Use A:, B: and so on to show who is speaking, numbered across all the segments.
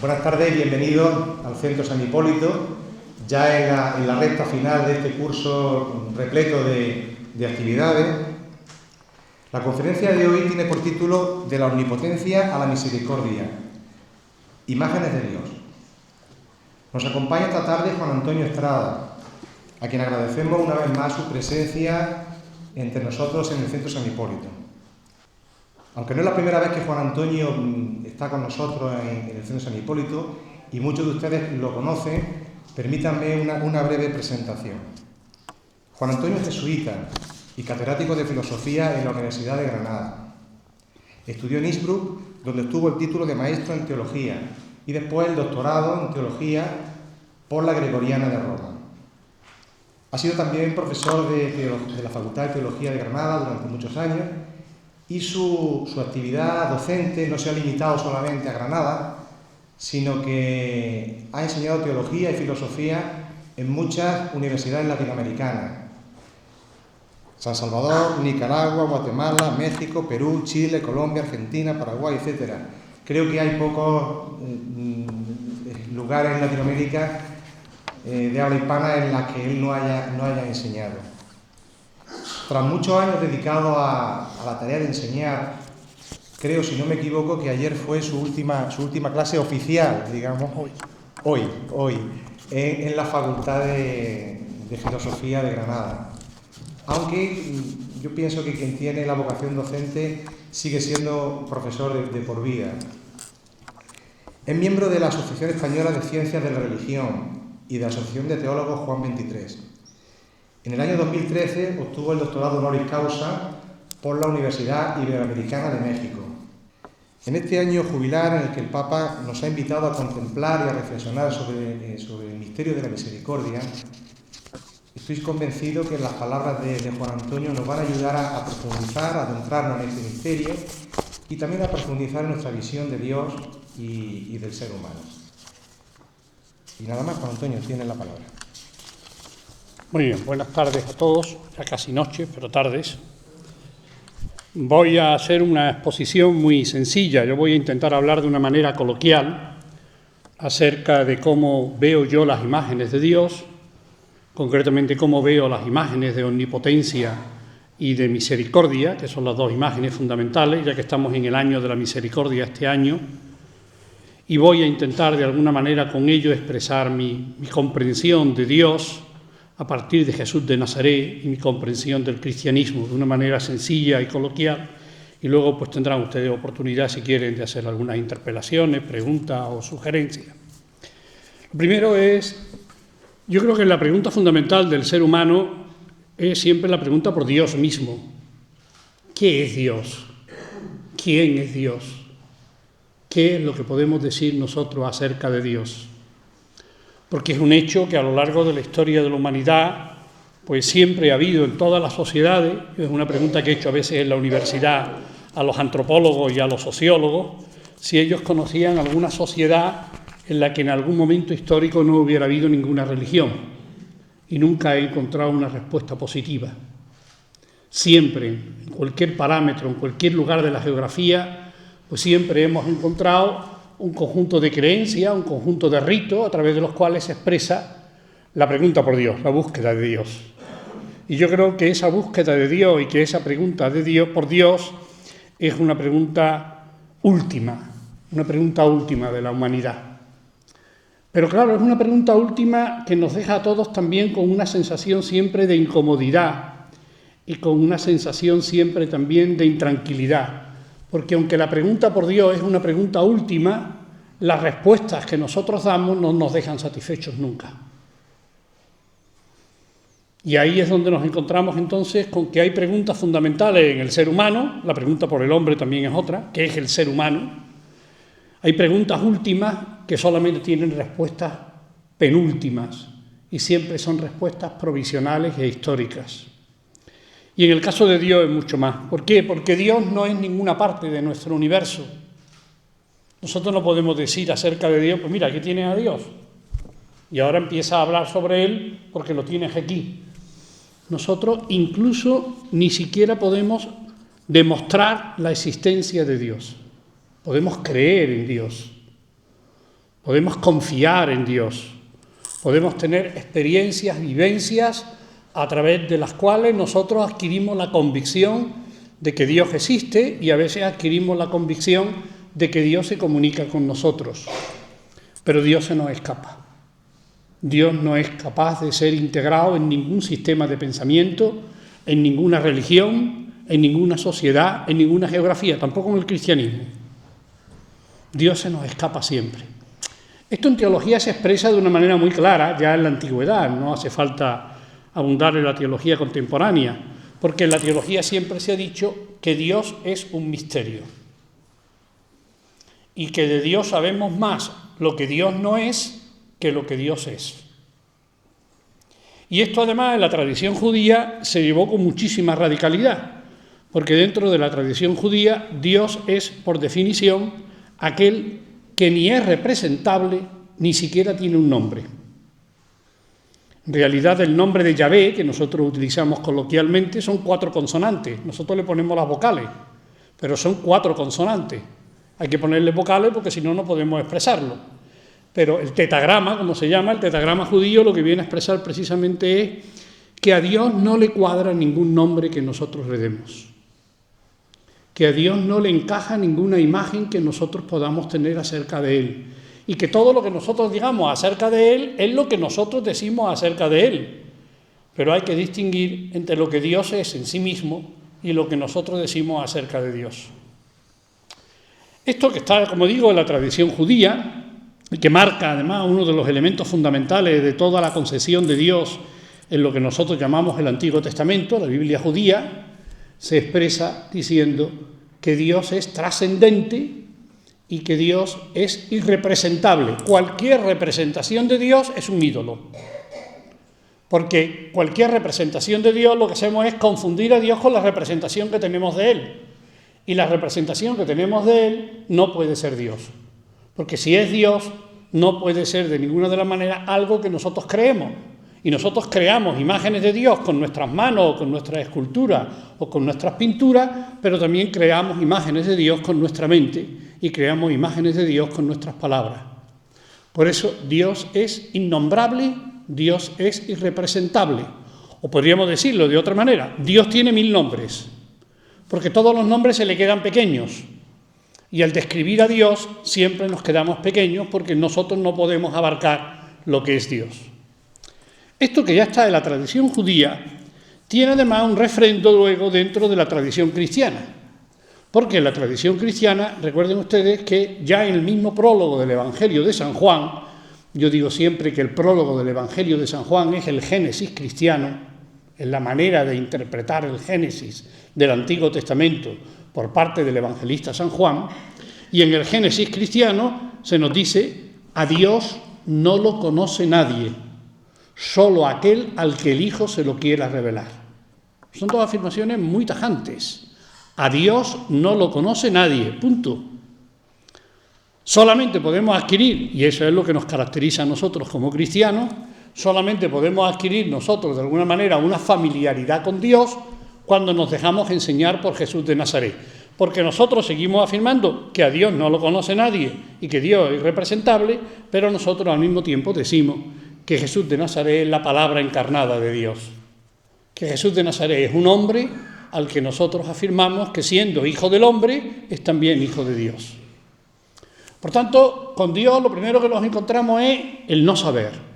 A: Buenas tardes y bienvenidos al Centro San Hipólito, ya en la recta final de este curso repleto de actividades. La conferencia de hoy tiene por título De la omnipotencia a la misericordia, imágenes de Dios. Nos acompaña esta tarde Juan Antonio Estrada, a quien agradecemos una vez más su presencia entre nosotros en el Centro San Hipólito. Aunque no es la primera vez que Juan Antonio está con nosotros en el Centro San Hipólito, y muchos de ustedes lo conocen, permítanme una breve presentación. Juan Antonio es jesuita y catedrático de filosofía en la Universidad de Granada. Estudió en Innsbruck, donde obtuvo el título de maestro en teología, y después el doctorado en teología por la Gregoriana de Roma. Ha sido también profesor de la Facultad de Teología de Granada durante muchos años, y su actividad docente no se ha limitado solamente a Granada, sino que ha enseñado teología y filosofía en muchas universidades latinoamericanas: San Salvador, Nicaragua, Guatemala, México, Perú, Chile, Colombia, Argentina, Paraguay, etc. Creo que hay pocos lugares en Latinoamérica de habla hispana en la que él no haya enseñado. Tras muchos años dedicados a la tarea de enseñar, creo, si no me equivoco, que ayer fue su última clase oficial, digamos, hoy, en la Facultad de Filosofía de Granada. Aunque yo pienso que quien tiene la vocación docente sigue siendo profesor de por vida. Es miembro de la Asociación Española de Ciencias de la Religión y de la Asociación de Teólogos Juan 23. En el año 2013 obtuvo el doctorado honoris causa por la Universidad Iberoamericana de México. En este año jubilar en el que el Papa nos ha invitado a contemplar y a reflexionar sobre el misterio de la misericordia, estoy convencido que las palabras de Juan Antonio nos van a ayudar a profundizar, a adentrarnos en este misterio y también a profundizar en nuestra visión de Dios y del ser humano. Y nada más, Juan Antonio, tiene la palabra.
B: Muy bien, buenas tardes a todos, ya casi noche, pero tardes. Voy a hacer una exposición muy sencilla. Yo voy a intentar hablar de una manera coloquial acerca de cómo veo yo las imágenes de Dios, concretamente cómo veo las imágenes de omnipotencia y de misericordia, que son las dos imágenes fundamentales, ya que estamos en el año de la misericordia este año, y voy a intentar de alguna manera con ello expresar mi comprensión de Dios a partir de Jesús de Nazaret y mi comprensión del cristianismo de una manera sencilla y coloquial, y luego pues tendrán ustedes oportunidad, si quieren, de hacer algunas interpelaciones, preguntas o sugerencias. Lo primero es, yo creo que la pregunta fundamental del ser humano es siempre la pregunta por Dios mismo. ¿Qué es Dios? ¿Quién es Dios? ¿Qué es lo que podemos decir nosotros acerca de Dios? Porque es un hecho que a lo largo de la historia de la humanidad, pues siempre ha habido en todas las sociedades, es una pregunta que he hecho a veces en la universidad a los antropólogos y a los sociólogos, si ellos conocían alguna sociedad en la que en algún momento histórico no hubiera habido ninguna religión, y nunca he encontrado una respuesta positiva. Siempre, en cualquier parámetro, en cualquier lugar de la geografía, pues siempre hemos encontrado un conjunto de creencias, un conjunto de ritos a través de los cuales se expresa la pregunta por Dios, la búsqueda de Dios. Y yo creo que esa búsqueda de Dios y que esa pregunta de Dios por Dios es una pregunta última de la humanidad. Pero claro, es una pregunta última que nos deja a todos también con una sensación siempre de incomodidad y con una sensación siempre también de intranquilidad. Porque aunque la pregunta por Dios es una pregunta última, las respuestas que nosotros damos no nos dejan satisfechos nunca. Y ahí es donde nos encontramos entonces con que hay preguntas fundamentales en el ser humano, la pregunta por el hombre también es otra, ¿qué es el ser humano? Hay preguntas últimas que solamente tienen respuestas penúltimas y siempre son respuestas provisionales e históricas. Y en el caso de Dios es mucho más. ¿Por qué? Porque Dios no es ninguna parte de nuestro universo. Nosotros no podemos decir acerca de Dios, pues mira, aquí tienes a Dios. Y ahora empieza a hablar sobre Él porque lo tienes aquí. Nosotros incluso ni siquiera podemos demostrar la existencia de Dios. Podemos creer en Dios. podemos confiar en Dios, podemos tener experiencias, vivencias a través de las cuales nosotros adquirimos la convicción de que Dios existe y a veces adquirimos la convicción de que Dios se comunica con nosotros. Pero Dios se nos escapa. Dios no es capaz de ser integrado en ningún sistema de pensamiento, en ninguna religión, en ninguna sociedad, en ninguna geografía, tampoco en el cristianismo. Dios se nos escapa siempre. Esto en teología se expresa de una manera muy clara ya en la antigüedad, no hace falta abundar en la teología contemporánea, porque en la teología siempre se ha dicho que Dios es un misterio y que de Dios sabemos más lo que Dios no es que lo que Dios es. Y esto además en la tradición judía se llevó con muchísima radicalidad, porque dentro de la tradición judía Dios es, por definición, aquel que ni es representable ni siquiera tiene un nombre. En realidad el nombre de Yahvé, que nosotros utilizamos coloquialmente, son 4 consonantes. Nosotros le ponemos las vocales, pero son 4 consonantes. Hay que ponerle vocales porque si no, no podemos expresarlo. Pero el tetagrama, como se llama, el tetagrama judío, lo que viene a expresar precisamente es que a Dios no le cuadra ningún nombre que nosotros le demos. Que a Dios no le encaja ninguna imagen que nosotros podamos tener acerca de Él. Y que todo lo que nosotros digamos acerca de Él es lo que nosotros decimos acerca de Él. Pero hay que distinguir entre lo que Dios es en sí mismo y lo que nosotros decimos acerca de Dios. Esto que está, como digo, en la tradición judía, y que marca además uno de los elementos fundamentales de toda la concepción de Dios en lo que nosotros llamamos el Antiguo Testamento, la Biblia judía, se expresa diciendo que Dios es trascendente y que Dios es irrepresentable. Cualquier representación de Dios es un ídolo, porque cualquier representación de Dios lo que hacemos es confundir a Dios con la representación que tenemos de Él, y la representación que tenemos de Él no puede ser Dios. Porque si es Dios, no puede ser de ninguna de las maneras algo que nosotros creemos. Y nosotros creamos imágenes de Dios con nuestras manos, o con nuestras esculturas, o con nuestras pinturas, pero también creamos imágenes de Dios con nuestra mente y creamos imágenes de Dios con nuestras palabras. Por eso Dios es innombrable, Dios es irrepresentable. O podríamos decirlo de otra manera, Dios tiene 1000 nombres, porque todos los nombres se le quedan pequeños. Y al describir a Dios siempre nos quedamos pequeños porque nosotros no podemos abarcar lo que es Dios. Esto que ya está en la tradición judía tiene además un refrendo luego dentro de la tradición cristiana. Porque en la tradición cristiana, recuerden ustedes que ya en el mismo prólogo del Evangelio de San Juan, yo digo siempre que el prólogo del Evangelio de San Juan es el Génesis cristiano, es la manera de interpretar el Génesis del Antiguo Testamento por parte del evangelista San Juan, y en el Génesis cristiano se nos dice: a Dios no lo conoce nadie, solo aquel al que el Hijo se lo quiera revelar. Son 2 afirmaciones muy tajantes. A Dios no lo conoce nadie, punto. Solamente podemos adquirir, y eso es lo que nos caracteriza a nosotros como cristianos, solamente podemos adquirir nosotros de alguna manera una familiaridad con Dios cuando nos dejamos enseñar por Jesús de Nazaret. Porque nosotros seguimos afirmando que a Dios no lo conoce nadie y que Dios es irrepresentable, pero nosotros al mismo tiempo decimos que Jesús de Nazaret es la palabra encarnada de Dios. Que Jesús de Nazaret es un hombre al que nosotros afirmamos que siendo hijo del hombre es también hijo de Dios. Por tanto, con Dios lo primero que nos encontramos es el no saber.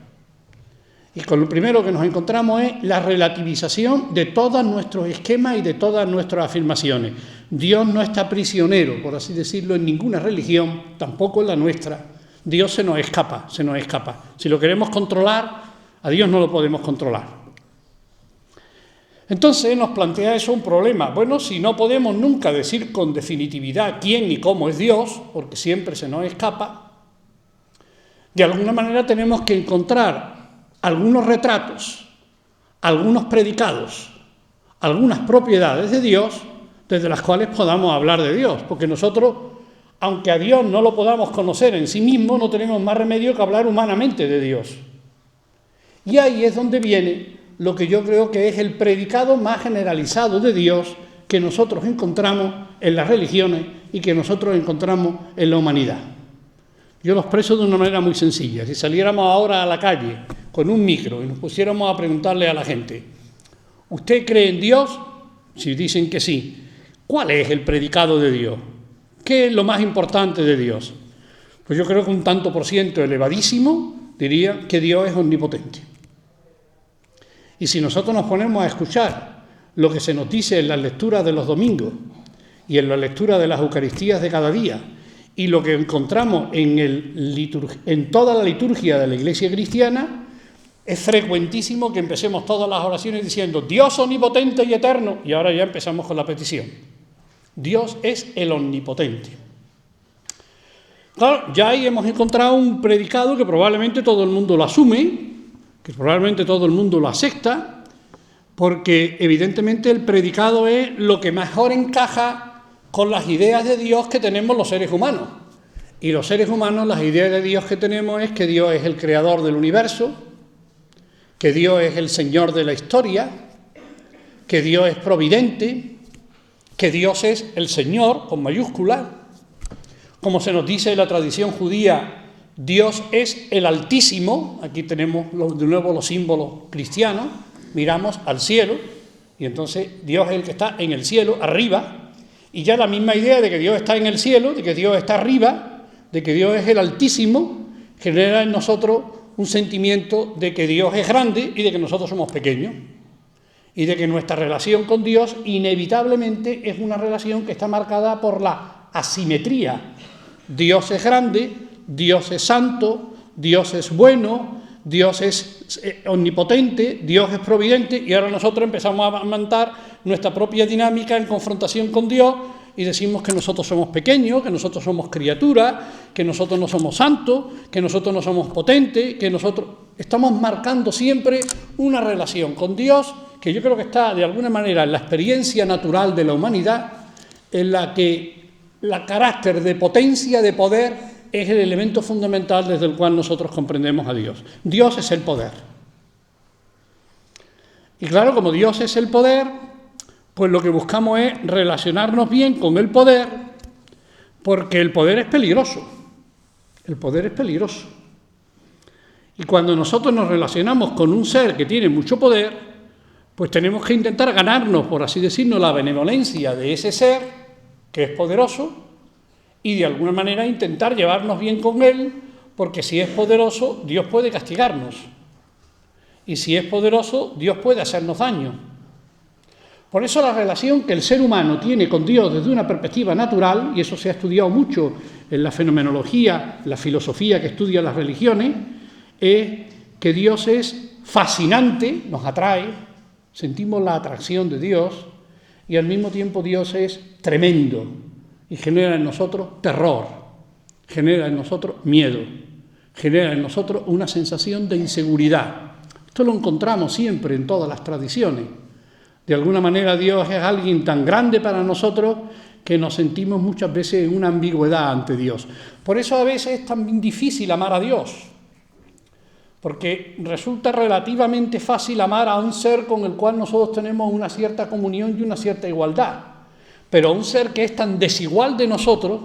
B: Y con lo primero que nos encontramos es la relativización de todos nuestros esquemas y de todas nuestras afirmaciones. Dios no está prisionero, por así decirlo, en ninguna religión, tampoco en la nuestra. Dios se nos escapa, se nos escapa. Si lo queremos controlar, a Dios no lo podemos controlar. Entonces nos plantea eso un problema. Bueno, si no podemos nunca decir con definitividad quién y cómo es Dios, porque siempre se nos escapa, de alguna manera tenemos que encontrar algunos retratos, algunos predicados, algunas propiedades de Dios desde las cuales podamos hablar de Dios, porque nosotros, aunque a Dios no lo podamos conocer en sí mismo, no tenemos más remedio que hablar humanamente de Dios. Y ahí es donde viene lo que yo creo que es el predicado más generalizado de Dios que nosotros encontramos en las religiones y que nosotros encontramos en la humanidad. Yo lo expreso de una manera muy sencilla. Si saliéramos ahora a la calle con un micro y nos pusiéramos a preguntarle a la gente, ¿usted cree en Dios? Si dicen que sí, ¿cuál es el predicado de Dios? ¿Qué es lo más importante de Dios? Pues yo creo que un tanto por ciento elevadísimo diría que Dios es omnipotente. Y si nosotros nos ponemos a escuchar lo que se nos dice en las lecturas de los domingos y en la lectura de las Eucaristías de cada día y lo que encontramos en toda la liturgia de la Iglesia cristiana, es frecuentísimo que empecemos todas las oraciones diciendo Dios omnipotente y eterno, y ahora ya empezamos con la petición. Dios es el omnipotente. Claro, ya ahí hemos encontrado un predicado que probablemente todo el mundo lo asume, que probablemente todo el mundo lo acepta, porque evidentemente el predicado es lo que mejor encaja con las ideas de Dios que tenemos los seres humanos. Y los seres humanos, las ideas de Dios que tenemos es que Dios es el creador del universo, que Dios es el Señor de la historia, que Dios es providente, que Dios es el Señor, con mayúscula. Como se nos dice en la tradición judía, Dios es el Altísimo. Aquí tenemos de nuevo los símbolos cristianos. Miramos al cielo y entonces Dios es el que está en el cielo, arriba. Y ya la misma idea de que Dios está en el cielo, de que Dios está arriba, de que Dios es el Altísimo, genera en nosotros un sentimiento de que Dios es grande y de que nosotros somos pequeños. Y de que nuestra relación con Dios inevitablemente es una relación que está marcada por la asimetría. Dios es grande, Dios es santo, Dios es bueno, Dios es omnipotente, Dios es providente, y ahora nosotros empezamos a montar nuestra propia dinámica en confrontación con Dios y decimos que nosotros somos pequeños, que nosotros somos criaturas, que nosotros no somos santos, que nosotros no somos potentes, que nosotros estamos marcando siempre una relación con Dios que yo creo que está de alguna manera en la experiencia natural de la humanidad, en la que el carácter de potencia, de poder, es el elemento fundamental desde el cual nosotros comprendemos a Dios. Dios es el poder. Y claro, como Dios es el poder, pues lo que buscamos es relacionarnos bien con el poder, porque el poder es peligroso. El poder es peligroso. Y cuando nosotros nos relacionamos con un ser que tiene mucho poder, pues tenemos que intentar ganarnos, por así decirlo, la benevolencia de ese ser, que es poderoso, y de alguna manera intentar llevarnos bien con él, porque si es poderoso, Dios puede castigarnos. Y si es poderoso, Dios puede hacernos daño. Por eso la relación que el ser humano tiene con Dios desde una perspectiva natural, y eso se ha estudiado mucho en la fenomenología, la filosofía que estudia las religiones, es que Dios es fascinante, nos atrae, sentimos la atracción de Dios, y al mismo tiempo Dios es tremendo y genera en nosotros terror, genera en nosotros miedo, genera en nosotros una sensación de inseguridad. Esto lo encontramos siempre en todas las tradiciones. De alguna manera Dios es alguien tan grande para nosotros que nos sentimos muchas veces en una ambigüedad ante Dios. Por eso a veces es tan difícil amar a Dios, porque resulta relativamente fácil amar a un ser con el cual nosotros tenemos una cierta comunión y una cierta igualdad. Pero un ser que es tan desigual de nosotros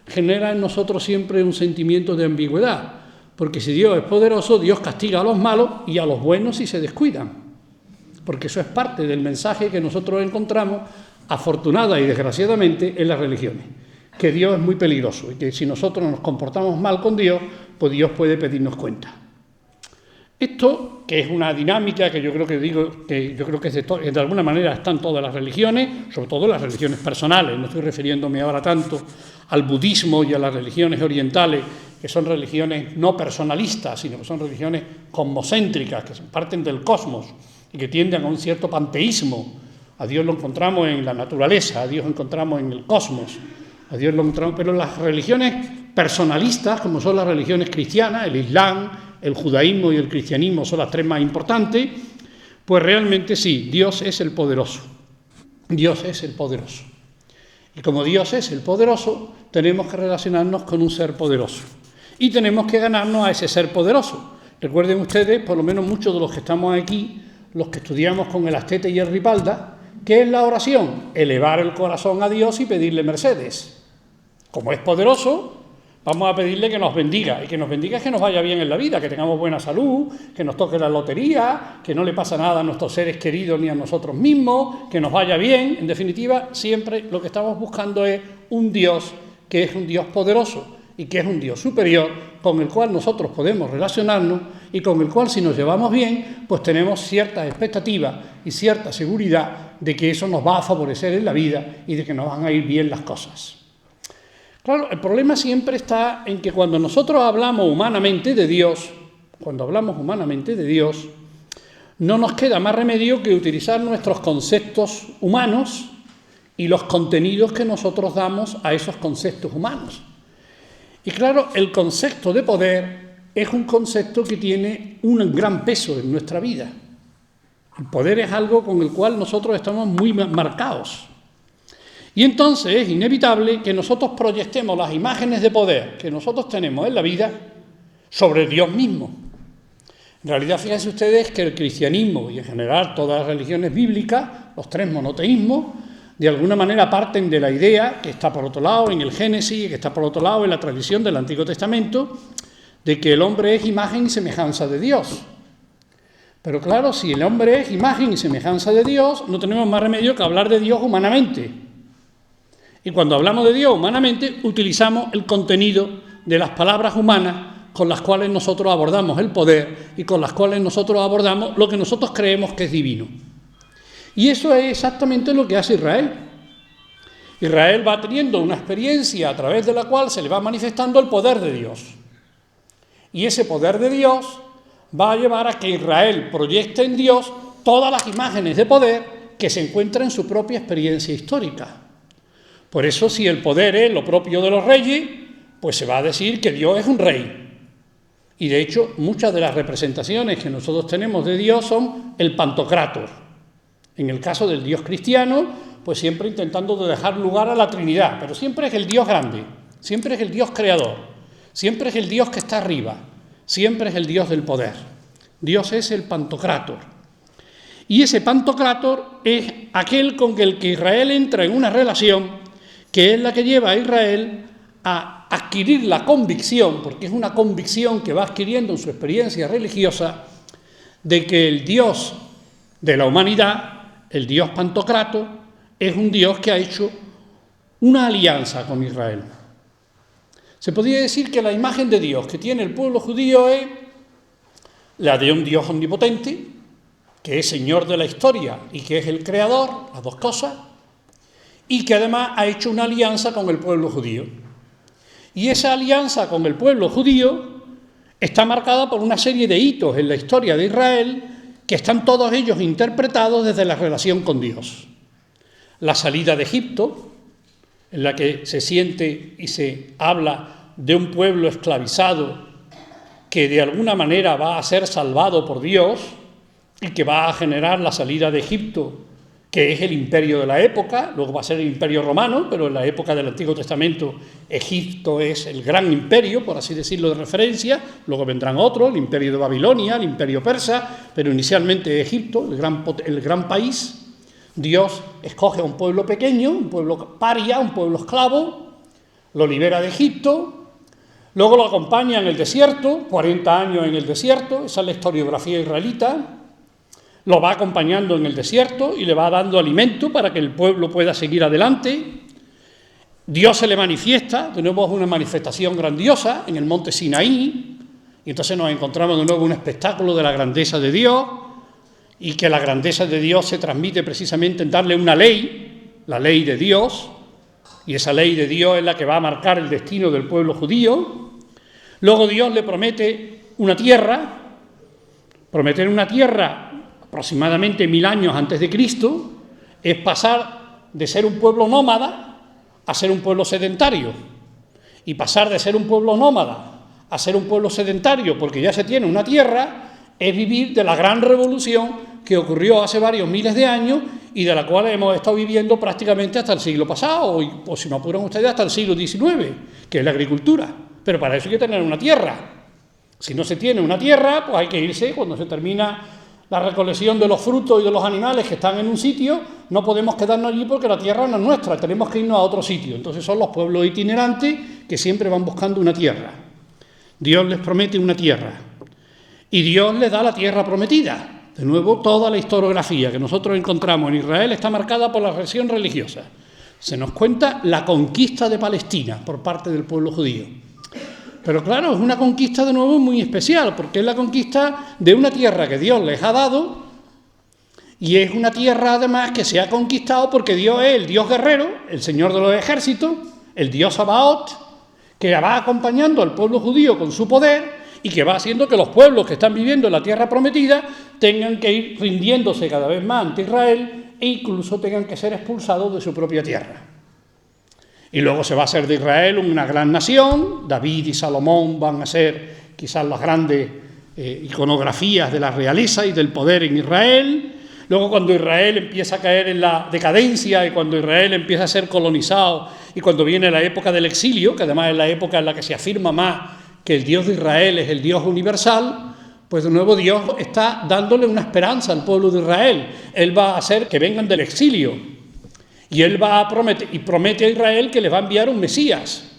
B: genera en nosotros siempre un sentimiento de ambigüedad, porque si Dios es poderoso, Dios castiga a los malos y a los buenos si se descuidan, porque eso es parte del mensaje que nosotros encontramos, afortunada y desgraciadamente, en las religiones, que Dios es muy peligroso y que si nosotros nos comportamos mal con Dios, pues Dios puede pedirnos cuenta. Esto, que es una dinámica que yo creo que de alguna manera está en todas las religiones, sobre todo en las religiones personales, no estoy refiriéndome ahora tanto al budismo y a las religiones orientales, que son religiones no personalistas, sino que son religiones cosmocéntricas, que parten del cosmos y que tienden a un cierto panteísmo. A Dios lo encontramos en la naturaleza, a Dios lo encontramos en el cosmos, a Dios lo encontramos, pero las religiones personalistas, como son las religiones cristianas, el Islam, el judaísmo y el cristianismo son las tres más importantes, pues realmente sí, Dios es el poderoso. Dios es el poderoso. Y como Dios es el poderoso, tenemos que relacionarnos con un ser poderoso. Y tenemos que ganarnos a ese ser poderoso. Recuerden ustedes, por lo menos muchos de los que estamos aquí, los que estudiamos con el Astete y el Ripalda, ¿qué es la oración? Elevar el corazón a Dios y pedirle mercedes. Como es poderoso, Vamos a pedirle que nos bendiga, y que nos bendiga es que nos vaya bien en la vida, que tengamos buena salud, que nos toque la lotería, que no le pasa nada a nuestros seres queridos ni a nosotros mismos, que nos vaya bien. En definitiva, siempre lo que estamos buscando es un Dios que es un Dios poderoso y que es un Dios superior con el cual nosotros podemos relacionarnos y con el cual, si nos llevamos bien, pues tenemos ciertas expectativas y cierta seguridad de que eso nos va a favorecer en la vida y de que nos van a ir bien las cosas. Claro, el problema siempre está en que cuando nosotros hablamos humanamente de Dios, no nos queda más remedio que utilizar nuestros conceptos humanos y los contenidos que nosotros damos a esos conceptos humanos. Y claro, el concepto de poder es un concepto que tiene un gran peso en nuestra vida. El poder es algo con el cual nosotros estamos muy marcados. Y entonces es inevitable que nosotros proyectemos las imágenes de poder que nosotros tenemos en la vida sobre Dios mismo. En realidad, fíjense ustedes que el cristianismo y en general todas las religiones bíblicas, los tres monoteísmos, de alguna manera parten de la idea que está por otro lado en el Génesis y que está por otro lado en la tradición del Antiguo Testamento, de que el hombre es imagen y semejanza de Dios. Pero claro, si el hombre es imagen y semejanza de Dios, no tenemos más remedio que hablar de Dios humanamente. Y cuando hablamos de Dios humanamente, utilizamos el contenido de las palabras humanas con las cuales nosotros abordamos el poder y con las cuales nosotros abordamos lo que nosotros creemos que es divino. Y eso es exactamente lo que hace Israel. Israel va teniendo una experiencia a través de la cual se le va manifestando el poder de Dios. Y ese poder de Dios va a llevar a que Israel proyecte en Dios todas las imágenes de poder que se encuentran en su propia experiencia histórica. Por eso, si el poder es lo propio de los reyes, pues se va a decir que Dios es un rey. Y de hecho, muchas de las representaciones que nosotros tenemos de Dios son el Pantocrátor. En el caso del Dios cristiano, pues siempre intentando dejar lugar a la Trinidad, pero siempre es el Dios grande, siempre es el Dios creador, siempre es el Dios que está arriba, siempre es el Dios del poder. Dios es el Pantocrátor. Y ese Pantocrátor es aquel con el que Israel entra en una relación que es la que lleva a Israel a adquirir la convicción, porque es una convicción que va adquiriendo en su experiencia religiosa, de que el Dios de la humanidad, el Dios Pantocrátor, es un Dios que ha hecho una alianza con Israel. Se podría decir que la imagen de Dios que tiene el pueblo judío es la de un Dios omnipotente, que es Señor de la historia y que es el Creador, las dos cosas, y que además ha hecho una alianza con el pueblo judío. Y esa alianza con el pueblo judío está marcada por una serie de hitos en la historia de Israel que están todos ellos interpretados desde la relación con Dios. La salida de Egipto, en la que se siente y se habla de un pueblo esclavizado que de alguna manera va a ser salvado por Dios y que va a generar la salida de Egipto, que es el imperio de la época, luego va a ser el imperio romano, pero en la época del Antiguo Testamento Egipto es el gran imperio, por así decirlo, de referencia, luego vendrán otros, el imperio de Babilonia, el imperio persa, pero inicialmente Egipto, el gran país. Dios escoge a un pueblo pequeño, un pueblo paria, un pueblo esclavo, lo libera de Egipto, luego lo acompaña en el desierto, 40 años en el desierto, esa es la historiografía israelita. Lo va acompañando en el desierto y le va dando alimento para que el pueblo pueda seguir adelante. Dios se le manifiesta, de nuevo es una manifestación grandiosa en el monte Sinaí, y entonces nos encontramos de nuevo un espectáculo de la grandeza de Dios, y que la grandeza de Dios se transmite precisamente en darle una ley, la ley de Dios, y esa ley de Dios es la que va a marcar el destino del pueblo judío. Luego Dios le promete una tierra, prometer una tierra aproximadamente 1000 años antes de Cristo, es pasar de ser un pueblo nómada a ser un pueblo sedentario. Y pasar de ser un pueblo nómada a ser un pueblo sedentario, porque ya se tiene una tierra, es vivir de la gran revolución que ocurrió hace varios miles de años y de la cual hemos estado viviendo prácticamente hasta el siglo pasado, o si no apuran ustedes, hasta el siglo XIX, que es la agricultura. Pero para eso hay que tener una tierra. Si no se tiene una tierra, pues hay que irse cuando se termina la recolección de los frutos y de los animales que están en un sitio, no podemos quedarnos allí porque la tierra no es nuestra, tenemos que irnos a otro sitio. Entonces son los pueblos itinerantes que siempre van buscando una tierra. Dios les promete una tierra y Dios les da la tierra prometida. De nuevo, toda la historiografía que nosotros encontramos en Israel está marcada por la versión religiosa. Se nos cuenta la conquista de Palestina por parte del pueblo judío. Pero claro, es una conquista de nuevo muy especial, porque es la conquista de una tierra que Dios les ha dado, y es una tierra además que se ha conquistado porque Dios es el Dios guerrero, el Señor de los ejércitos, el Dios Sabaoth, que va acompañando al pueblo judío con su poder y que va haciendo que los pueblos que están viviendo en la tierra prometida tengan que ir rindiéndose cada vez más ante Israel e incluso tengan que ser expulsados de su propia tierra. Y luego se va a hacer de Israel una gran nación. David y Salomón van a ser quizás las grandes iconografías de la realeza y del poder en Israel. Luego, cuando Israel empieza a caer en la decadencia y cuando Israel empieza a ser colonizado y cuando viene la época del exilio, que además es la época en la que se afirma más que el Dios de Israel es el Dios universal, pues de nuevo Dios está dándole una esperanza al pueblo de Israel. Él va a hacer que vengan del exilio y Él va a promete a Israel que le va a enviar un Mesías.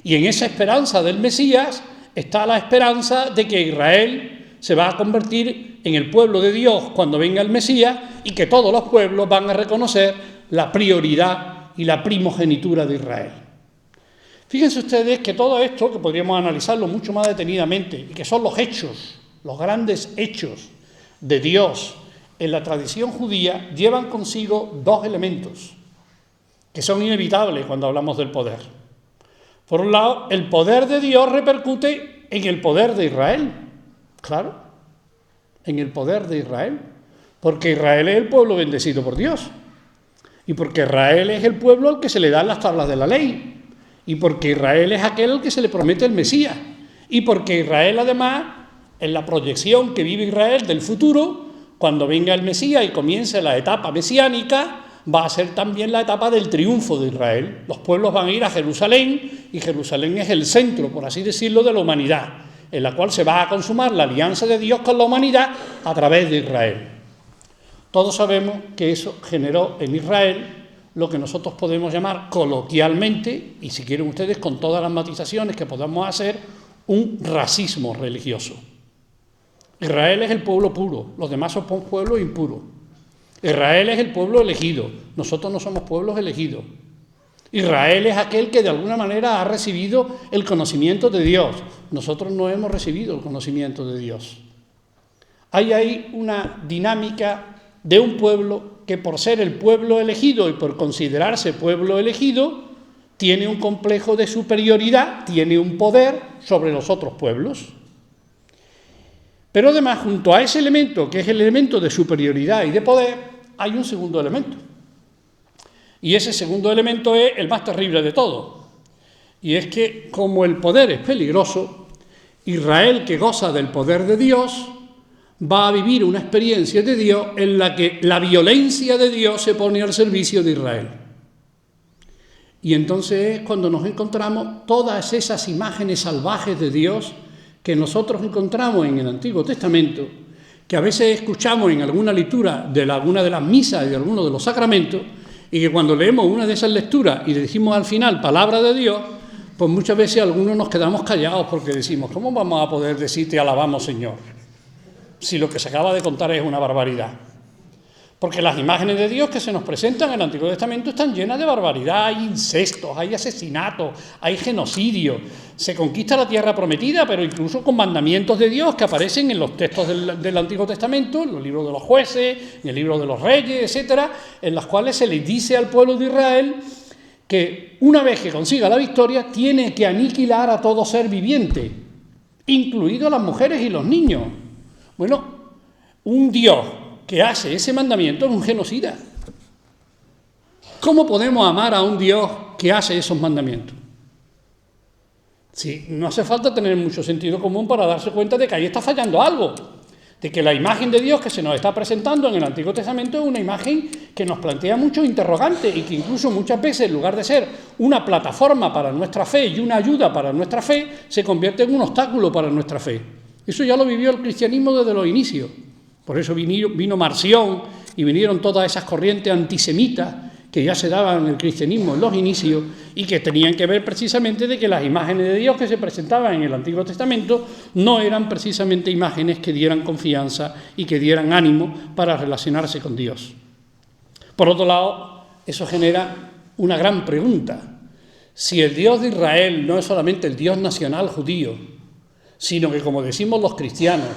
B: Y en esa esperanza del Mesías está la esperanza de que Israel se va a convertir en el pueblo de Dios cuando venga el Mesías y que todos los pueblos van a reconocer la prioridad y la primogenitura de Israel. Fíjense ustedes que todo esto, que podríamos analizarlo mucho más detenidamente, y que son los hechos, los grandes hechos de Dios en la tradición judía, llevan consigo dos elementos que son inevitables cuando hablamos del poder. Por un lado, el poder de Dios repercute en el poder de Israel. Claro, en el poder de Israel, porque Israel es el pueblo bendecido por Dios, y porque Israel es el pueblo al que se le dan las tablas de la ley, y porque Israel es aquel al que se le promete el Mesías, y porque Israel además, en la proyección que vive Israel del futuro, cuando venga el Mesías y comience la etapa mesiánica, va a ser también la etapa del triunfo de Israel. Los pueblos van a ir a Jerusalén, y Jerusalén es el centro, por así decirlo, de la humanidad, en la cual se va a consumar la alianza de Dios con la humanidad a través de Israel. Todos sabemos que eso generó en Israel lo que nosotros podemos llamar coloquialmente, y si quieren ustedes con todas las matizaciones que podamos hacer, un racismo religioso. Israel es el pueblo puro, los demás son pueblos impuros. Israel es el pueblo elegido, nosotros no somos pueblos elegidos. Israel es aquel que de alguna manera ha recibido el conocimiento de Dios, nosotros no hemos recibido el conocimiento de Dios. Hay ahí una dinámica de un pueblo que por ser el pueblo elegido y por considerarse pueblo elegido, tiene un complejo de superioridad, tiene un poder sobre los otros pueblos. Pero además, junto a ese elemento, que es el elemento de superioridad y de poder, hay un segundo elemento. Y ese segundo elemento es el más terrible de todos. Y es que, como el poder es peligroso, Israel, que goza del poder de Dios, va a vivir una experiencia de Dios en la que la violencia de Dios se pone al servicio de Israel. Y entonces es cuando nos encontramos todas esas imágenes salvajes de Dios que nosotros encontramos en el Antiguo Testamento, que a veces escuchamos en alguna lectura de alguna de las misas y de algunos de los sacramentos, y que cuando leemos una de esas lecturas y le decimos al final palabra de Dios, pues muchas veces algunos nos quedamos callados porque decimos, ¿cómo vamos a poder decir te alabamos, Señor? Si lo que se acaba de contar es una barbaridad. Porque las imágenes de Dios que se nos presentan en el Antiguo Testamento están llenas de barbaridad, hay incestos, hay asesinatos, hay genocidio, se conquista la tierra prometida, pero incluso con mandamientos de Dios que aparecen en los textos del Antiguo Testamento, en los libros de los jueces, en el libro de los reyes, etcétera, en las cuales se les dice al pueblo de Israel que una vez que consiga la victoria tiene que aniquilar a todo ser viviente, incluidos las mujeres y los niños. Bueno, un Dios que hace ese mandamiento es un genocida. ¿Cómo podemos amar a un Dios que hace esos mandamientos? Sí, no hace falta tener mucho sentido común para darse cuenta de que ahí está fallando algo, de que la imagen de Dios que se nos está presentando en el Antiguo Testamento es una imagen que nos plantea muchos interrogantes y que incluso muchas veces, en lugar de ser una plataforma para nuestra fe y una ayuda para nuestra fe, se convierte en un obstáculo para nuestra fe. Eso ya lo vivió el cristianismo desde los inicios. Por eso vino Marción y vinieron todas esas corrientes antisemitas que ya se daban en el cristianismo en los inicios y que tenían que ver precisamente de que las imágenes de Dios que se presentaban en el Antiguo Testamento no eran precisamente imágenes que dieran confianza y que dieran ánimo para relacionarse con Dios. Por otro lado, eso genera una gran pregunta. Si el Dios de Israel no es solamente el Dios nacional judío, sino que, como decimos los cristianos,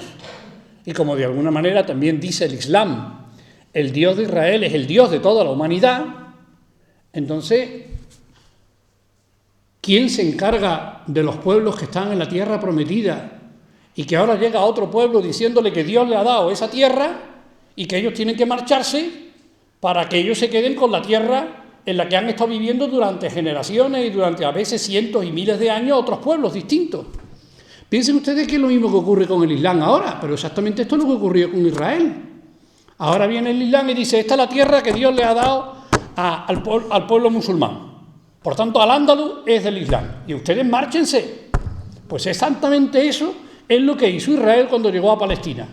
B: y como de alguna manera también dice el Islam, el Dios de Israel es el Dios de toda la humanidad, entonces, ¿quién se encarga de los pueblos que están en la tierra prometida y que ahora llega otro pueblo diciéndole que Dios le ha dado esa tierra y que ellos tienen que marcharse para que ellos se queden con la tierra en la que han estado viviendo durante generaciones y durante a veces cientos y miles de años otros pueblos distintos? Piensen ustedes que es lo mismo que ocurre con el Islam ahora, pero exactamente esto es lo que ocurrió con Israel. Ahora viene el Islam y dice, esta es la tierra que Dios le ha dado al pueblo musulmán. Por tanto, Al-Ándalus es del Islam. Y ustedes márchense. Pues exactamente eso es lo que hizo Israel cuando llegó a Palestina.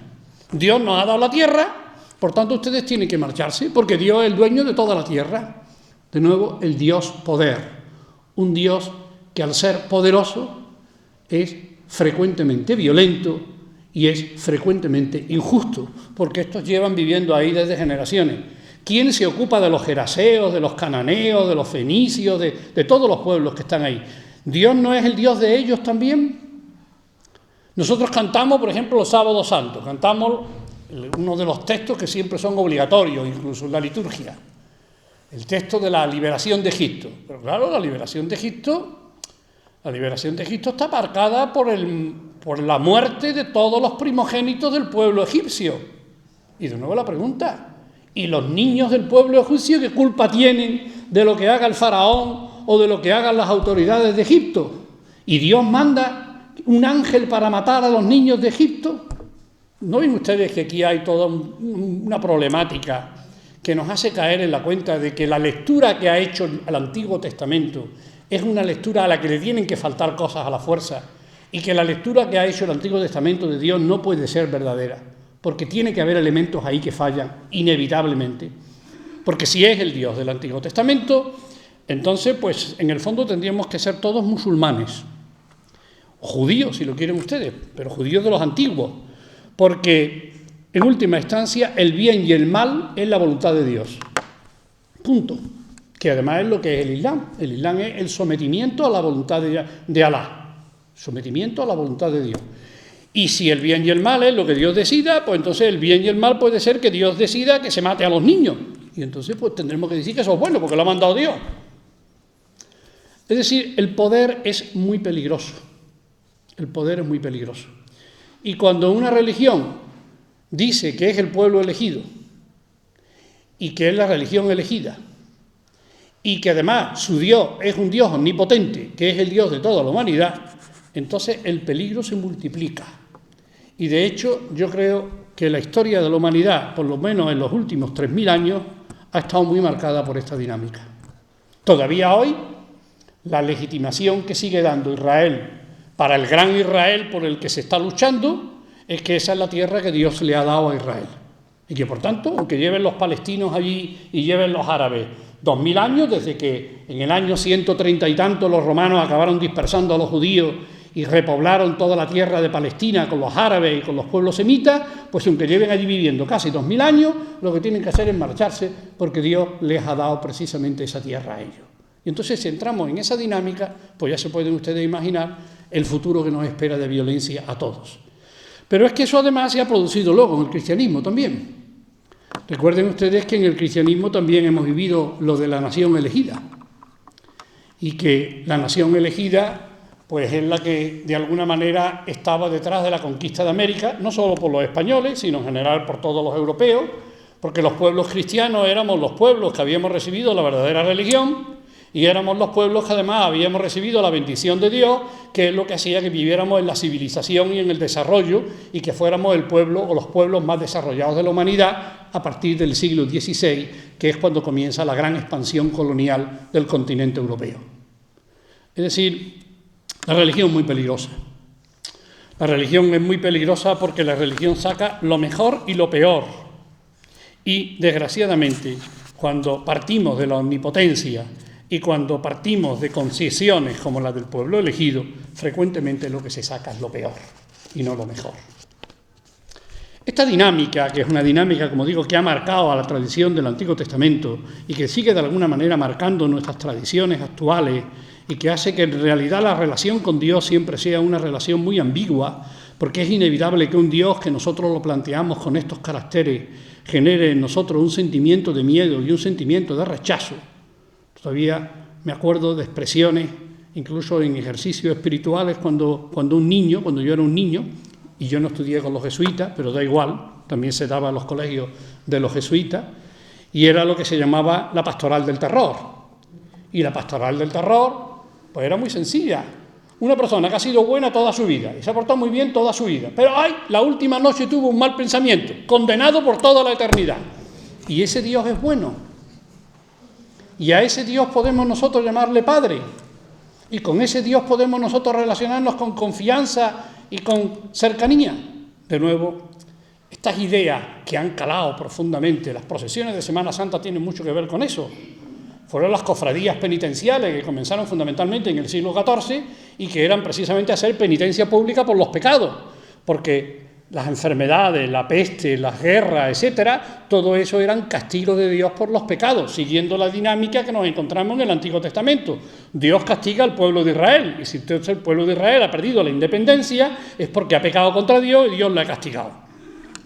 B: Dios nos ha dado la tierra, por tanto ustedes tienen que marcharse, porque Dios es el dueño de toda la tierra. De nuevo, el Dios poder. Un Dios que al ser poderoso es frecuentemente violento y es frecuentemente injusto, porque estos llevan viviendo ahí desde generaciones. ¿Quién se ocupa de los geraseos, de los cananeos, de los fenicios, de todos los pueblos que están ahí? ¿Dios no es el Dios de ellos también? Nosotros cantamos, por ejemplo, los sábados santos, cantamos uno de los textos que siempre son obligatorios, incluso en la liturgia, el texto de la liberación de Egipto. Pero claro, la liberación de Egipto está marcada por la muerte de todos los primogénitos del pueblo egipcio. Y de nuevo la pregunta, ¿y los niños del pueblo egipcio qué culpa tienen de lo que haga el faraón o de lo que hagan las autoridades de Egipto? ¿Y Dios manda un ángel para matar a los niños de Egipto? ¿No ven ustedes que aquí hay toda una problemática que nos hace caer en la cuenta de que la lectura que ha hecho el Antiguo Testamento es una lectura a la que le tienen que faltar cosas a la fuerza y que la lectura que ha hecho el Antiguo Testamento de Dios no puede ser verdadera, porque tiene que haber elementos ahí que fallan, inevitablemente. Porque si es el Dios del Antiguo Testamento, entonces, pues, en el fondo tendríamos que ser todos musulmanes, o judíos, si lo quieren ustedes, pero judíos de los antiguos, porque, en última instancia, el bien y el mal es la voluntad de Dios. Punto. Que además es lo que es el Islam. El Islam es el sometimiento a la voluntad de Alá. Sometimiento a la voluntad de Dios. Y si el bien y el mal es lo que Dios decida, pues entonces el bien y el mal puede ser que Dios decida que se mate a los niños. Y entonces pues tendremos que decir que eso es bueno, porque lo ha mandado Dios. Es decir, el poder es muy peligroso. El poder es muy peligroso. Y cuando una religión dice que es el pueblo elegido y que es la religión elegida, y que además su Dios es un Dios omnipotente, que es el Dios de toda la humanidad, entonces el peligro se multiplica. Y de hecho, yo creo que la historia de la humanidad, por lo menos en los últimos 3000 años, ha estado muy marcada por esta dinámica. Todavía hoy, la legitimación que sigue dando Israel para el gran Israel por el que se está luchando es que esa es la tierra que Dios le ha dado a Israel. Y que, por tanto, aunque lleven los palestinos allí y lleven los árabes 2000 años, desde que en el año 130 y tanto los romanos acabaron dispersando a los judíos y repoblaron toda la tierra de Palestina con los árabes y con los pueblos semitas, pues aunque lleven allí viviendo casi 2000 años, lo que tienen que hacer es marcharse porque Dios les ha dado precisamente esa tierra a ellos. Y entonces, si entramos en esa dinámica, pues ya se pueden ustedes imaginar el futuro que nos espera de violencia a todos. Pero es que eso además se ha producido luego en el cristianismo también. Recuerden ustedes que en el cristianismo también hemos vivido lo de la nación elegida y que la nación elegida pues es la que de alguna manera estaba detrás de la conquista de América, no solo por los españoles, sino en general por todos los europeos, porque los pueblos cristianos éramos los pueblos que habíamos recibido la verdadera religión y éramos los pueblos que además habíamos recibido la bendición de Dios, que es lo que hacía que viviéramos en la civilización y en el desarrollo y que fuéramos el pueblo o los pueblos más desarrollados de la humanidad a partir del siglo XVI, que es cuando comienza la gran expansión colonial del continente europeo. Es decir, la religión es muy peligrosa. La religión es muy peligrosa porque la religión saca lo mejor y lo peor. Y, desgraciadamente, cuando partimos de la omnipotencia y cuando partimos de concesiones como la del pueblo elegido, frecuentemente lo que se saca es lo peor y no lo mejor. Esta dinámica, que es una dinámica, como digo, que ha marcado a la tradición del Antiguo Testamento y que sigue de alguna manera marcando nuestras tradiciones actuales y que hace que en realidad la relación con Dios siempre sea una relación muy ambigua, porque es inevitable que un Dios que nosotros lo planteamos con estos caracteres genere en nosotros un sentimiento de miedo y un sentimiento de rechazo. Todavía me acuerdo de expresiones, incluso en ejercicios espirituales, cuando yo era un niño, y yo no estudié con los jesuitas, pero da igual, también se daba en los colegios de los jesuitas, y era lo que se llamaba la pastoral del terror. Y la pastoral del terror, pues era muy sencilla. Una persona que ha sido buena toda su vida y se ha portado muy bien toda su vida, pero la última noche tuvo un mal pensamiento, condenado por toda la eternidad. Y ese Dios es bueno. Y a ese Dios podemos nosotros llamarle Padre. Y con ese Dios podemos nosotros relacionarnos con confianza y con cercanía. De nuevo, estas ideas que han calado profundamente, las procesiones de Semana Santa tienen mucho que ver con eso. Fueron las cofradías penitenciales que comenzaron fundamentalmente en el siglo XIV y que eran precisamente hacer penitencia pública por los pecados, porque las enfermedades, la peste, las guerras, etcétera, todo eso eran castigos de Dios por los pecados, siguiendo la dinámica que nos encontramos en el Antiguo Testamento. Dios castiga al pueblo de Israel, y si entonces el pueblo de Israel ha perdido la independencia, es porque ha pecado contra Dios y Dios le ha castigado.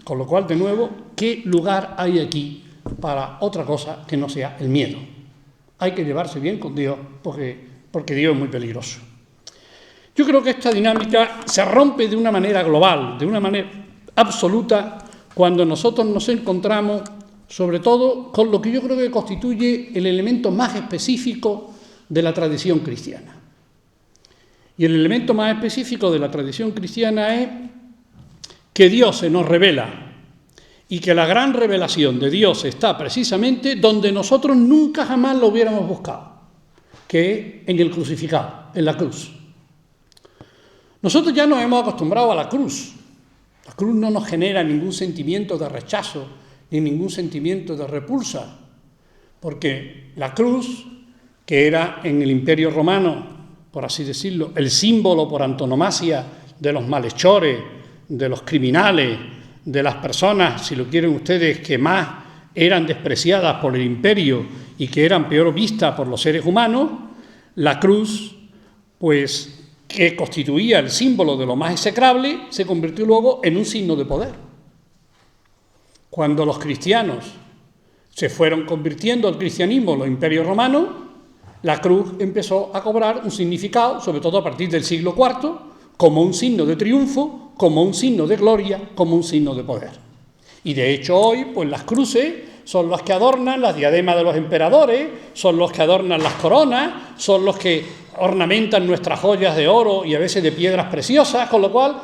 B: Con lo cual, de nuevo, ¿qué lugar hay aquí para otra cosa que no sea el miedo? Hay que llevarse bien con Dios, porque Dios es muy peligroso. Yo creo que esta dinámica se rompe de una manera global, de una manera absoluta, cuando nosotros nos encontramos, sobre todo, con lo que yo creo que constituye el elemento más específico de la tradición cristiana. Y el elemento más específico de la tradición cristiana es que Dios se nos revela y que la gran revelación de Dios está precisamente donde nosotros nunca jamás lo hubiéramos buscado, que es en el crucificado, en la cruz. Nosotros ya nos hemos acostumbrado a la cruz. La cruz no nos genera ningún sentimiento de rechazo ni ningún sentimiento de repulsa, porque la cruz, que era en el Imperio Romano, por así decirlo, el símbolo por antonomasia de los malhechores, de los criminales, de las personas, si lo quieren ustedes, que más eran despreciadas por el imperio y que eran peor vistas por los seres humanos, la cruz, pues, que constituía el símbolo de lo más execrable, se convirtió luego en un signo de poder. Cuando los cristianos se fueron convirtiendo al cristianismo, los imperios romanos, la cruz empezó a cobrar un significado, sobre todo a partir del siglo IV, como un signo de triunfo, como un signo de gloria, como un signo de poder. Y de hecho hoy, pues las cruces son las que adornan las diademas de los emperadores, son los que adornan las coronas, son los que ornamentan nuestras joyas de oro y a veces de piedras preciosas, con lo cual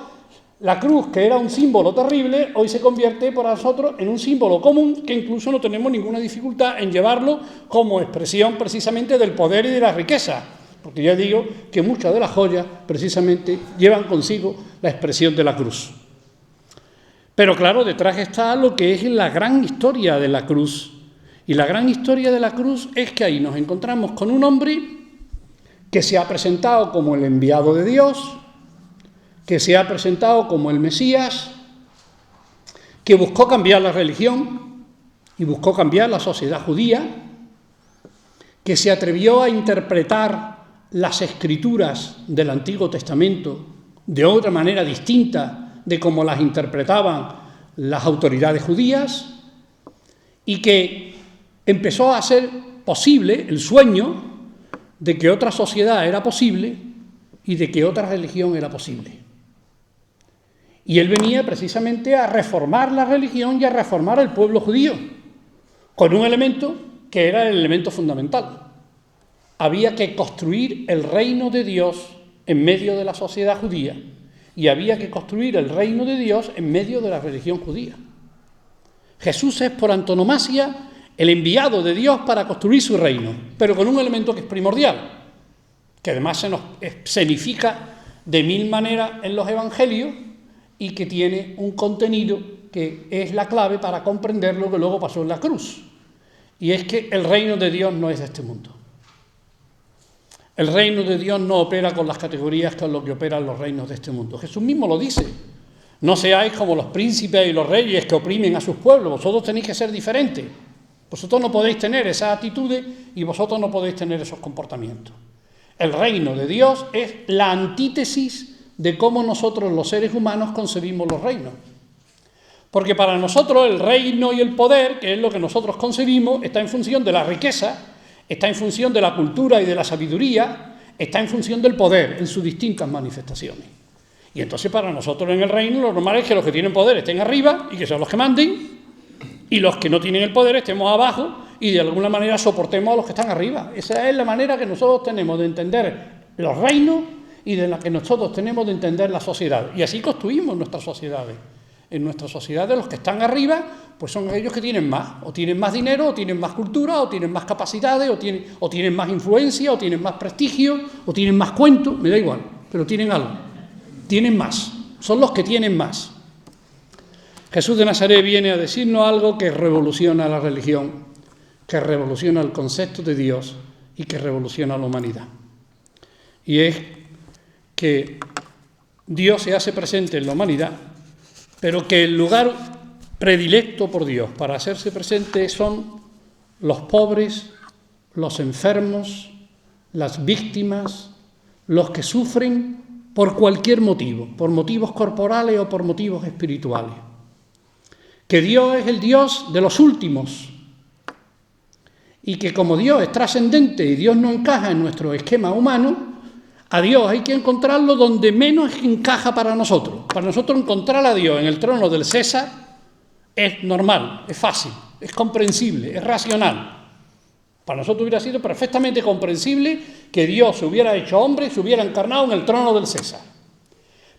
B: la cruz, que era un símbolo terrible, hoy se convierte por nosotros en un símbolo común que incluso no tenemos ninguna dificultad en llevarlo como expresión precisamente del poder y de la riqueza, porque ya digo que muchas de las joyas precisamente llevan consigo la expresión de la cruz. Pero claro, detrás está lo que es la gran historia de la cruz, y la gran historia de la cruz es que ahí nos encontramos con un hombre que se ha presentado como el enviado de Dios, que se ha presentado como el Mesías, que buscó cambiar la religión y buscó cambiar la sociedad judía, que se atrevió a interpretar las escrituras del Antiguo Testamento de otra manera distinta de como las interpretaban las autoridades judías, y que empezó a hacer posible el sueño de que otra sociedad era posible y de que otra religión era posible. Y él venía precisamente a reformar la religión y a reformar al pueblo judío, con un elemento que era el elemento fundamental. Había que construir el reino de Dios en medio de la sociedad judía, y había que construir el reino de Dios en medio de la religión judía. Jesús es por antonomasia el enviado de Dios para construir su reino, pero con un elemento que es primordial, que además se nos escenifica de mil maneras en los evangelios y que tiene un contenido que es la clave para comprender lo que luego pasó en la cruz. y es que el reino de Dios no es de este mundo. El reino de Dios no opera con las categorías con lo que operan los reinos de este mundo. Jesús mismo lo dice. No seáis como los príncipes y los reyes que oprimen a sus pueblos. Vosotros tenéis que ser diferentes. Vosotros no podéis tener esas actitudes y vosotros no podéis tener esos comportamientos. El reino de Dios es la antítesis de cómo nosotros los seres humanos concebimos los reinos. Porque para nosotros el reino y el poder, que es lo que nosotros concebimos, está en función de la riqueza, está en función de la cultura y de la sabiduría, está en función del poder en sus distintas manifestaciones. Y entonces para nosotros en el reino lo normal es que los que tienen poder estén arriba y que sean los que manden, y los que no tienen el poder estemos abajo y de alguna manera soportemos a los que están arriba. Esa es la manera que nosotros tenemos de entender los reinos y de la que nosotros tenemos de entender la sociedad. Y así construimos nuestras sociedades. En nuestra sociedad los que están arriba pues son aquellos que tienen más, o tienen más dinero, o tienen más cultura, o tienen más capacidades, o tienen más influencia, o tienen más prestigio, o tienen más cuento, me da igual, pero tienen algo, tienen más, son los que tienen más. Jesús de Nazaret viene a decirnos algo que revoluciona la religión, que revoluciona el concepto de Dios y que revoluciona la humanidad. Y es que Dios se hace presente en la humanidad, pero que el lugar predilecto por Dios para hacerse presente son los pobres, los enfermos, las víctimas, los que sufren por cualquier motivo, por motivos corporales o por motivos espirituales. Que Dios es el Dios de los últimos y que como Dios es trascendente y Dios no encaja en nuestro esquema humano, a Dios hay que encontrarlo donde menos encaja para nosotros. Para nosotros encontrar a Dios en el trono del César es normal, es fácil, es comprensible, es racional. Para nosotros hubiera sido perfectamente comprensible que Dios se hubiera hecho hombre y se hubiera encarnado en el trono del César.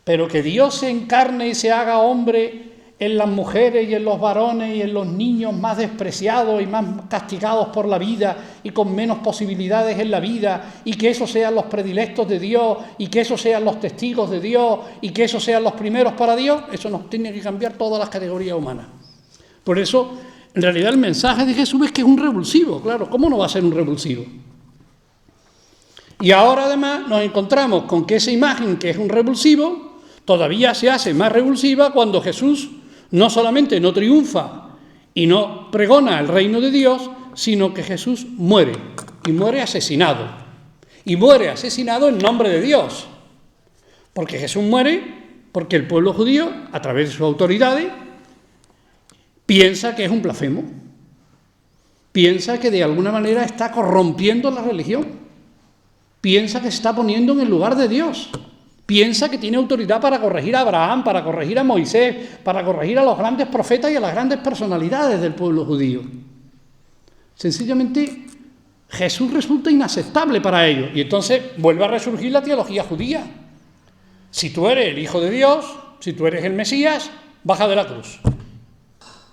B: Pero que Dios se encarne y se haga hombre en las mujeres y en los varones y en los niños más despreciados y más castigados por la vida y con menos posibilidades en la vida, y que esos sean los predilectos de Dios y que esos sean los testigos de Dios y que esos sean los primeros para Dios, eso nos tiene que cambiar todas las categorías humanas. Por eso, en realidad el mensaje de Jesús es que es un revulsivo, claro, ¿cómo no va a ser un revulsivo? Y ahora además nos encontramos con que esa imagen que es un revulsivo todavía se hace más revulsiva cuando Jesús no solamente no triunfa y no pregona el reino de Dios, sino que Jesús muere, y muere asesinado. Y muere asesinado en nombre de Dios. Porque Jesús muere porque el pueblo judío, a través de sus autoridades, piensa que es un blasfemo. Piensa que de alguna manera está corrompiendo la religión. Piensa que se está poniendo en el lugar de Dios. Piensa que tiene autoridad para corregir a Abraham, para corregir a Moisés, para corregir a los grandes profetas y a las grandes personalidades del pueblo judío. Sencillamente, Jesús resulta inaceptable para ellos. Y entonces vuelve a resurgir la teología judía. Si tú eres el Hijo de Dios, si tú eres el Mesías, baja de la cruz.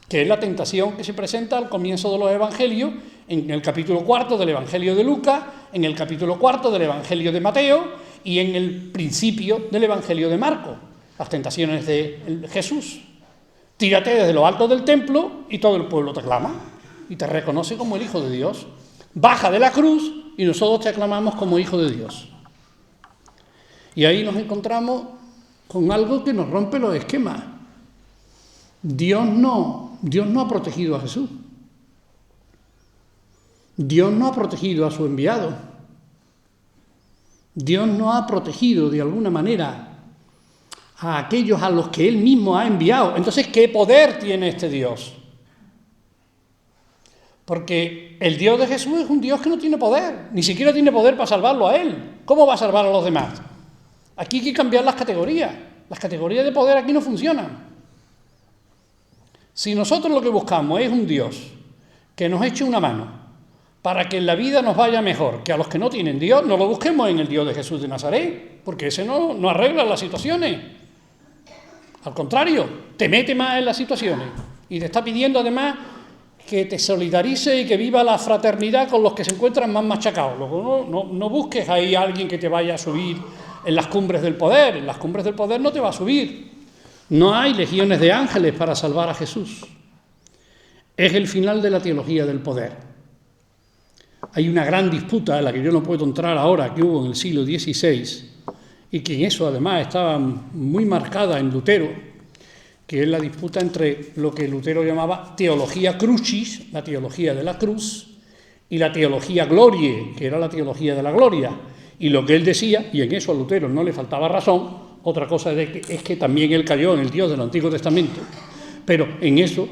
B: Que es la tentación que se presenta al comienzo de los evangelios, en el capítulo 4 del Evangelio de Lucas, en el capítulo 4 del Evangelio de Mateo y en el principio del Evangelio de Marcos, las tentaciones de Jesús. Tírate desde lo alto del templo y todo el pueblo te aclama y te reconoce como el Hijo de Dios. Baja de la cruz y nosotros te aclamamos como Hijo de Dios. Y ahí nos encontramos con algo que nos rompe los esquemas. Dios no ha protegido a Jesús. Dios no ha protegido a su enviado. Dios no ha protegido de alguna manera a aquellos a los que Él mismo ha enviado. Entonces, ¿qué poder tiene este Dios? Porque el Dios de Jesús es un Dios que no tiene poder, ni siquiera tiene poder para salvarlo a Él. ¿Cómo va a salvar a los demás? Aquí hay que cambiar las categorías. Las categorías de poder aquí no funcionan. Si nosotros lo que buscamos es un Dios que nos eche una mano para que en la vida nos vaya mejor que a los que no tienen Dios, no lo busquemos en el Dios de Jesús de Nazaret, porque ese no arregla las situaciones. Al contrario, te mete más en las situaciones y te está pidiendo además que te solidarice y que viva la fraternidad con los que se encuentran más machacados. Luego no busques ahí a alguien que te vaya a subir en las cumbres del poder. En las cumbres del poder no te va a subir. No hay legiones de ángeles para salvar a Jesús. Es el final de la teología del poder. Hay una gran disputa en la que yo no puedo entrar ahora, que hubo en el siglo XVI, y que en eso además estaba muy marcada en Lutero, que es la disputa entre lo que Lutero llamaba teología crucis, la teología de la cruz, y la teología gloriae, que era la teología de la gloria. Y lo que él decía, y en eso a Lutero no le faltaba razón, otra cosa es que también él cayó en el Dios del Antiguo Testamento, pero en eso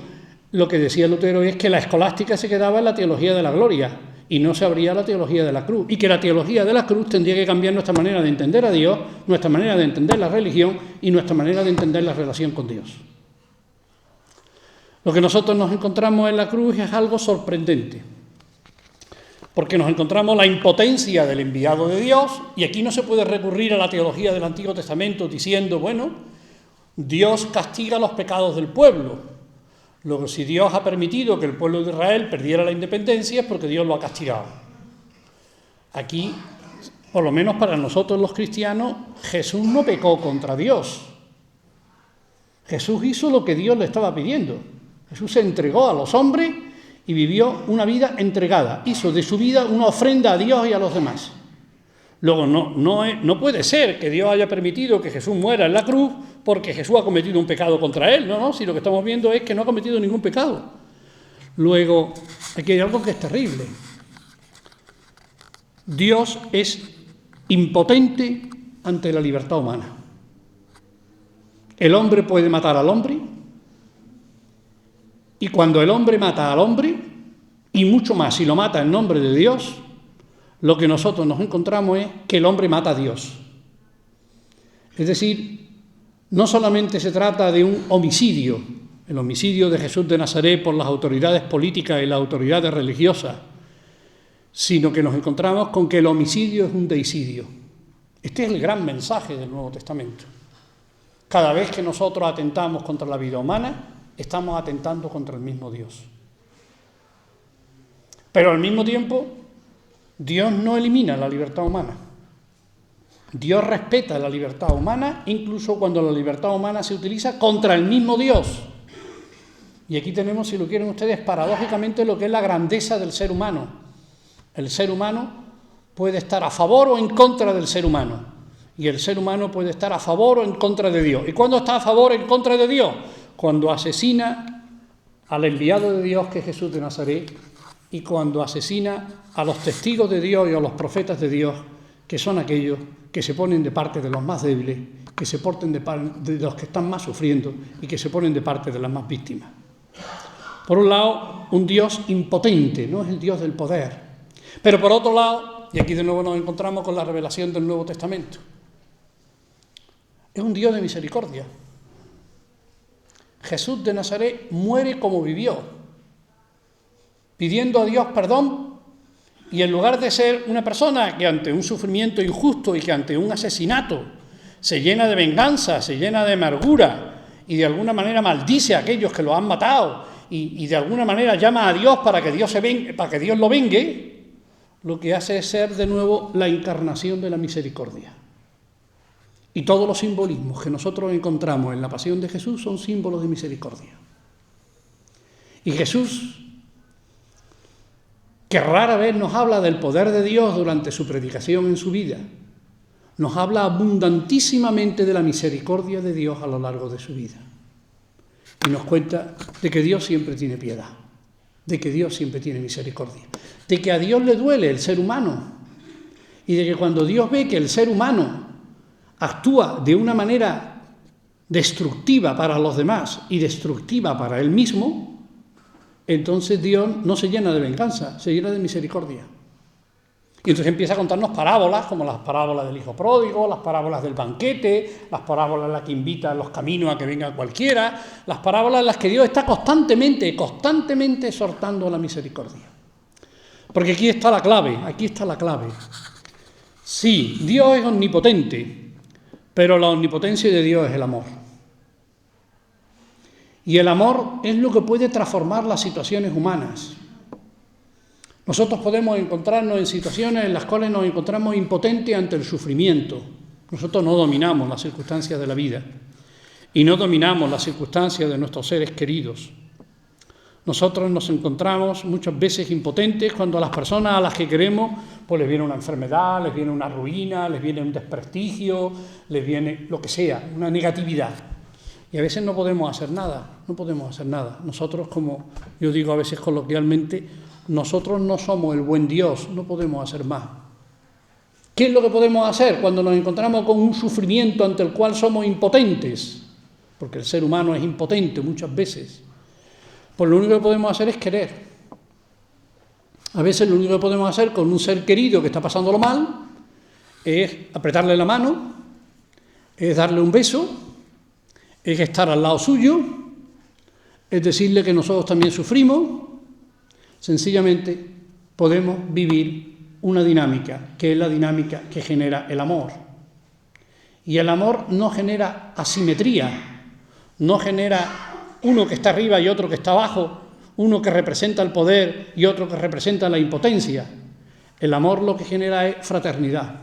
B: lo que decía Lutero es que la escolástica se quedaba en la teología de la gloria y no se abría la teología de la cruz, y que la teología de la cruz tendría que cambiar nuestra manera de entender a Dios, nuestra manera de entender la religión y nuestra manera de entender la relación con Dios. Lo que nosotros nos encontramos en la cruz es algo sorprendente, porque nos encontramos la impotencia del enviado de Dios, y aquí no se puede recurrir a la teología del Antiguo Testamento diciendo, bueno, Dios castiga los pecados del pueblo. Luego, si Dios ha permitido que el pueblo de Israel perdiera la independencia es porque Dios lo ha castigado. Aquí, por lo menos para nosotros los cristianos, Jesús no pecó contra Dios. Jesús hizo lo que Dios le estaba pidiendo. Jesús se entregó a los hombres y vivió una vida entregada. Hizo de su vida una ofrenda a Dios y a los demás. Luego, no puede ser que Dios haya permitido que Jesús muera en la cruz porque Jesús ha cometido un pecado contra él. No, si lo que estamos viendo es que no ha cometido ningún pecado. Luego, aquí hay algo que es terrible. Dios es impotente ante la libertad humana. El hombre puede matar al hombre, y cuando el hombre mata al hombre, y mucho más si lo mata en nombre de Dios, lo que nosotros nos encontramos es que el hombre mata a Dios. Es decir, no solamente se trata de un homicidio, el homicidio de Jesús de Nazaret por las autoridades políticas y las autoridades religiosas, sino que nos encontramos con que el homicidio es un deicidio. Este es el gran mensaje del Nuevo Testamento. Cada vez que nosotros atentamos contra la vida humana, estamos atentando contra el mismo Dios. Pero al mismo tiempo, Dios no elimina la libertad humana. Dios respeta la libertad humana, incluso cuando la libertad humana se utiliza contra el mismo Dios. Y aquí tenemos, si lo quieren ustedes, paradójicamente lo que es la grandeza del ser humano. El ser humano puede estar a favor o en contra del ser humano. Y el ser humano puede estar a favor o en contra de Dios. ¿Y cuándo está a favor o en contra de Dios? Cuando asesina al enviado de Dios, que es Jesús de Nazaret, y cuando asesina a los testigos de Dios y a los profetas de Dios, que son aquellos que se ponen de parte de los más débiles, que se porten de los que están más sufriendo y que se ponen de parte de las más víctimas. Por un lado, un Dios impotente, no es el Dios del poder. Pero por otro lado, y aquí de nuevo nos encontramos con la revelación del Nuevo Testamento, es un Dios de misericordia. Jesús de Nazaret muere como vivió, pidiendo a Dios perdón, y en lugar de ser una persona que ante un sufrimiento injusto y que ante un asesinato se llena de venganza, se llena de amargura y de alguna manera maldice a aquellos que lo han matado y de alguna manera llama a Dios para que Dios lo vengue, lo que hace es ser de nuevo la encarnación de la misericordia. Y todos los simbolismos que nosotros encontramos en la pasión de Jesús son símbolos de misericordia. Y Jesús, que rara vez nos habla del poder de Dios durante su predicación en su vida, nos habla abundantísimamente de la misericordia de Dios a lo largo de su vida. Y nos cuenta de que Dios siempre tiene piedad, de que Dios siempre tiene misericordia, de que a Dios le duele el ser humano, y de que cuando Dios ve que el ser humano actúa de una manera destructiva para los demás y destructiva para él mismo, entonces Dios no se llena de venganza, se llena de misericordia. Y entonces empieza a contarnos parábolas, como las parábolas del hijo pródigo, las parábolas del banquete, las parábolas en las que invita a los caminos a que venga cualquiera, las parábolas en las que Dios está constantemente exhortando a la misericordia. Porque aquí está la clave. Sí, Dios es omnipotente, pero la omnipotencia de Dios es el amor. Y el amor es lo que puede transformar las situaciones humanas. Nosotros podemos encontrarnos en situaciones en las cuales nos encontramos impotentes ante el sufrimiento. Nosotros no dominamos las circunstancias de la vida y no dominamos las circunstancias de nuestros seres queridos. Nosotros nos encontramos muchas veces impotentes cuando a las personas a las que queremos pues les viene una enfermedad, les viene una ruina, les viene un desprestigio, les viene lo que sea, una negatividad. Y a veces no podemos hacer nada, no podemos hacer nada. Nosotros, como yo digo a veces coloquialmente, nosotros no somos el buen Dios, no podemos hacer más. ¿Qué es lo que podemos hacer cuando nos encontramos con un sufrimiento ante el cual somos impotentes? Porque el ser humano es impotente muchas veces. Pues lo único que podemos hacer es querer. A veces lo único que podemos hacer con un ser querido que está pasándolo mal es apretarle la mano, es darle un beso, es estar al lado suyo, es decirle que nosotros también sufrimos. Sencillamente podemos vivir una dinámica, que es la dinámica que genera el amor. Y el amor no genera asimetría, no genera uno que está arriba y otro que está abajo, uno que representa el poder y otro que representa la impotencia. El amor lo que genera es fraternidad.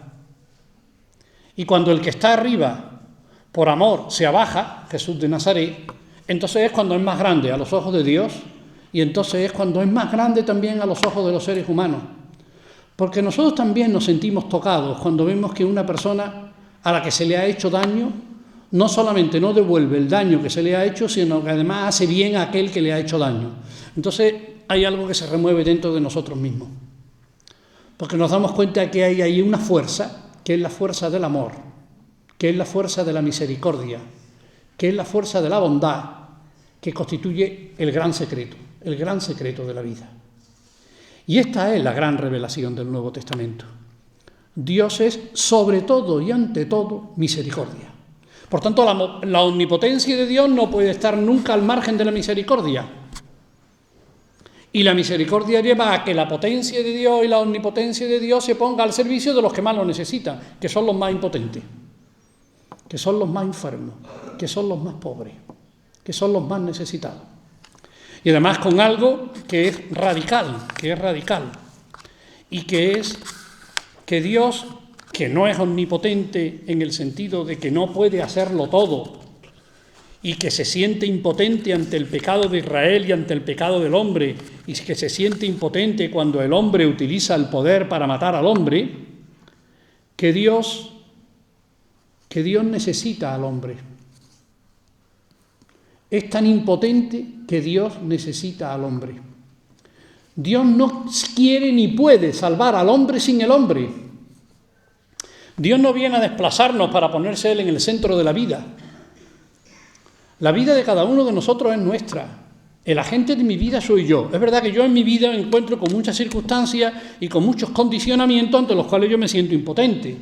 B: Y cuando el que está arriba, por amor, se abaja, Jesús de Nazaret, entonces es cuando es más grande a los ojos de Dios y entonces es cuando es más grande también a los ojos de los seres humanos. Porque nosotros también nos sentimos tocados cuando vemos que una persona a la que se le ha hecho daño no solamente no devuelve el daño que se le ha hecho, sino que además hace bien a aquel que le ha hecho daño. Entonces hay algo que se remueve dentro de nosotros mismos. Porque nos damos cuenta que hay ahí una fuerza, que es la fuerza del amor, que es la fuerza de la misericordia, que es la fuerza de la bondad, que constituye el gran secreto de la vida. Y esta es la gran revelación del Nuevo Testamento. Dios es sobre todo y ante todo misericordia. Por tanto, la omnipotencia de Dios no puede estar nunca al margen de la misericordia. Y la misericordia lleva a que la potencia de Dios y la omnipotencia de Dios se ponga al servicio de los que más lo necesitan, que son los más impotentes, que son los más enfermos, que son los más pobres, que son los más necesitados. Y además con algo que es radical, y que es que Dios, que no es omnipotente en el sentido de que no puede hacerlo todo y que se siente impotente ante el pecado de Israel y ante el pecado del hombre, y que se siente impotente cuando el hombre utiliza el poder para matar al hombre, que Dios necesita al hombre. Es tan impotente que Dios necesita al hombre. Dios no quiere ni puede salvar al hombre sin el hombre. Dios no viene a desplazarnos para ponerse Él en el centro de la vida. La vida de cada uno de nosotros es nuestra. El agente de mi vida soy yo. Es verdad que yo en mi vida me encuentro con muchas circunstancias y con muchos condicionamientos ante los cuales yo me siento impotente.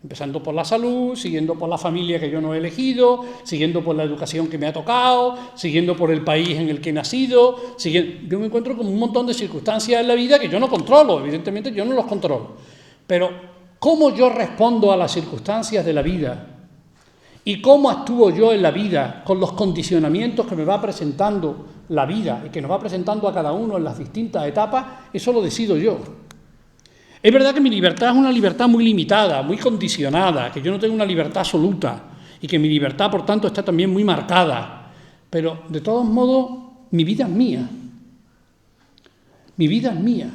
B: Empezando por la salud, siguiendo por la familia que yo no he elegido, siguiendo por la educación que me ha tocado, siguiendo por el país en el que he nacido. Yo me encuentro con un montón de circunstancias en la vida que yo no controlo. Evidentemente yo no los controlo. Pero ¿cómo yo respondo a las circunstancias de la vida? ¿Y cómo actúo yo en la vida con los condicionamientos que me va presentando la vida y que nos va presentando a cada uno en las distintas etapas? Eso lo decido yo. Es verdad que mi libertad es una libertad muy limitada, muy condicionada, que yo no tengo una libertad absoluta y que mi libertad, por tanto, está también muy marcada. Pero, de todos modos, mi vida es mía. Mi vida es mía.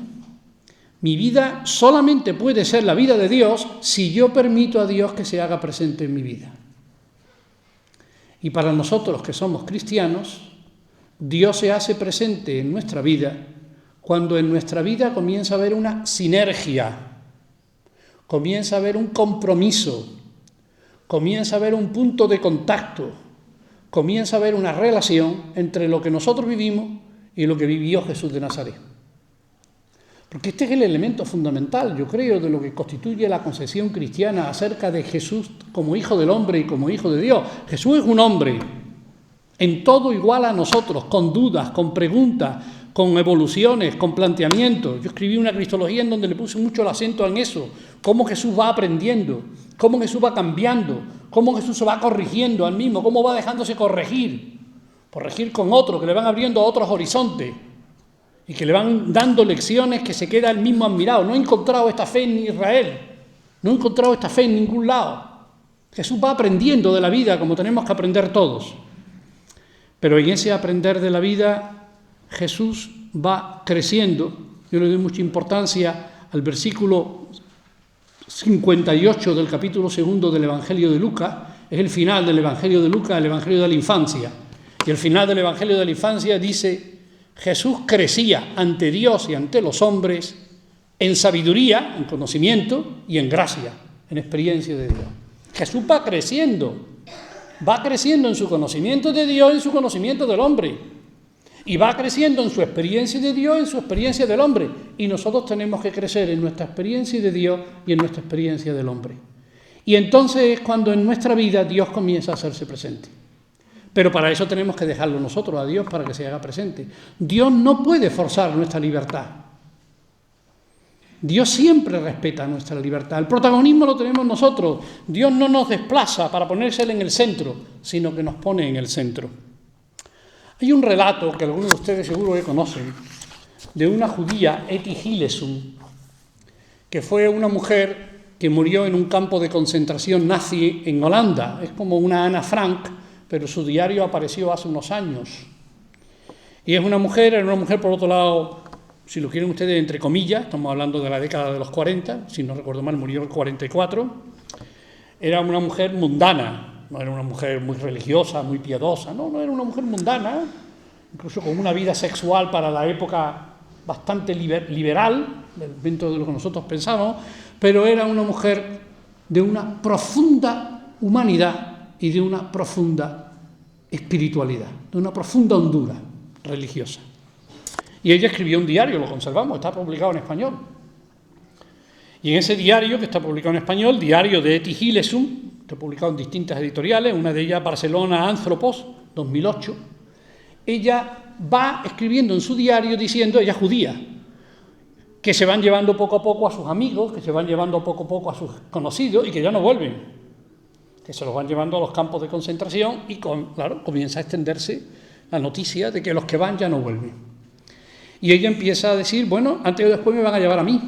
B: Mi vida solamente puede ser la vida de Dios si yo permito a Dios que se haga presente en mi vida. Y para nosotros que somos cristianos, Dios se hace presente en nuestra vida cuando en nuestra vida comienza a haber una sinergia, comienza a haber un compromiso, comienza a haber un punto de contacto, comienza a haber una relación entre lo que nosotros vivimos y lo que vivió Jesús de Nazaret. Porque este es el elemento fundamental, yo creo, de lo que constituye la concepción cristiana acerca de Jesús como Hijo del Hombre y como Hijo de Dios. Jesús es un hombre, en todo igual a nosotros, con dudas, con preguntas, con evoluciones, con planteamientos. Yo escribí una cristología en donde le puse mucho el acento en eso, cómo Jesús va aprendiendo, cómo Jesús va cambiando, cómo Jesús se va corrigiendo al mismo, cómo va dejándose corregir con otro, que le van abriendo otros horizontes y que le van dando lecciones que se queda él mismo admirado. No he encontrado esta fe en Israel, no he encontrado esta fe en ningún lado. Jesús va aprendiendo de la vida como tenemos que aprender todos. Pero en ese aprender de la vida, Jesús va creciendo. Yo le doy mucha importancia al versículo 58 del capítulo 2 del Evangelio de Lucas. Es el final del Evangelio de Lucas, el Evangelio de la infancia. Y el final del Evangelio de la infancia dice: Jesús crecía ante Dios y ante los hombres en sabiduría, en conocimiento y en gracia, en experiencia de Dios. Jesús va creciendo en su conocimiento de Dios y en su conocimiento del hombre. Y va creciendo en su experiencia de Dios y en su experiencia del hombre. Y nosotros tenemos que crecer en nuestra experiencia de Dios y en nuestra experiencia del hombre. Y entonces es cuando en nuestra vida Dios comienza a hacerse presente. Pero para eso tenemos que dejarlo nosotros a Dios para que se haga presente. Dios no puede forzar nuestra libertad. Dios siempre respeta nuestra libertad. El protagonismo lo tenemos nosotros. Dios no nos desplaza para ponérsele en el centro, sino que nos pone en el centro. Hay un relato que algunos de ustedes seguro que conocen, de una judía, Etty Hillesum, que fue una mujer que murió en un campo de concentración nazi en Holanda. Es como una Ana Frank, pero su diario apareció hace unos años. Y es una mujer, era una mujer, por otro lado, si lo quieren ustedes, entre comillas, estamos hablando de la década de los 40, si no recuerdo mal, murió en el 44, era una mujer mundana, no era una mujer muy religiosa, muy piadosa, no era una mujer mundana, incluso con una vida sexual para la época bastante liberal, dentro de lo que nosotros pensamos, pero era una mujer de una profunda humanidad y de una profunda espiritualidad, de una profunda hondura religiosa. Y ella escribió un diario, lo conservamos, está publicado en español. Y en ese diario, que está publicado en español, diario de Etty Hillesum, está publicado en distintas editoriales, una de ellas Barcelona Anthropos, 2008, ella va escribiendo en su diario diciendo, ella es judía, que se van llevando poco a poco a sus amigos, que se van llevando poco a poco a sus conocidos y que ya no vuelven, que se los van llevando a los campos de concentración y, claro, comienza a extenderse la noticia de que los que van ya no vuelven. Y ella empieza a decir, bueno, antes o después me van a llevar a mí.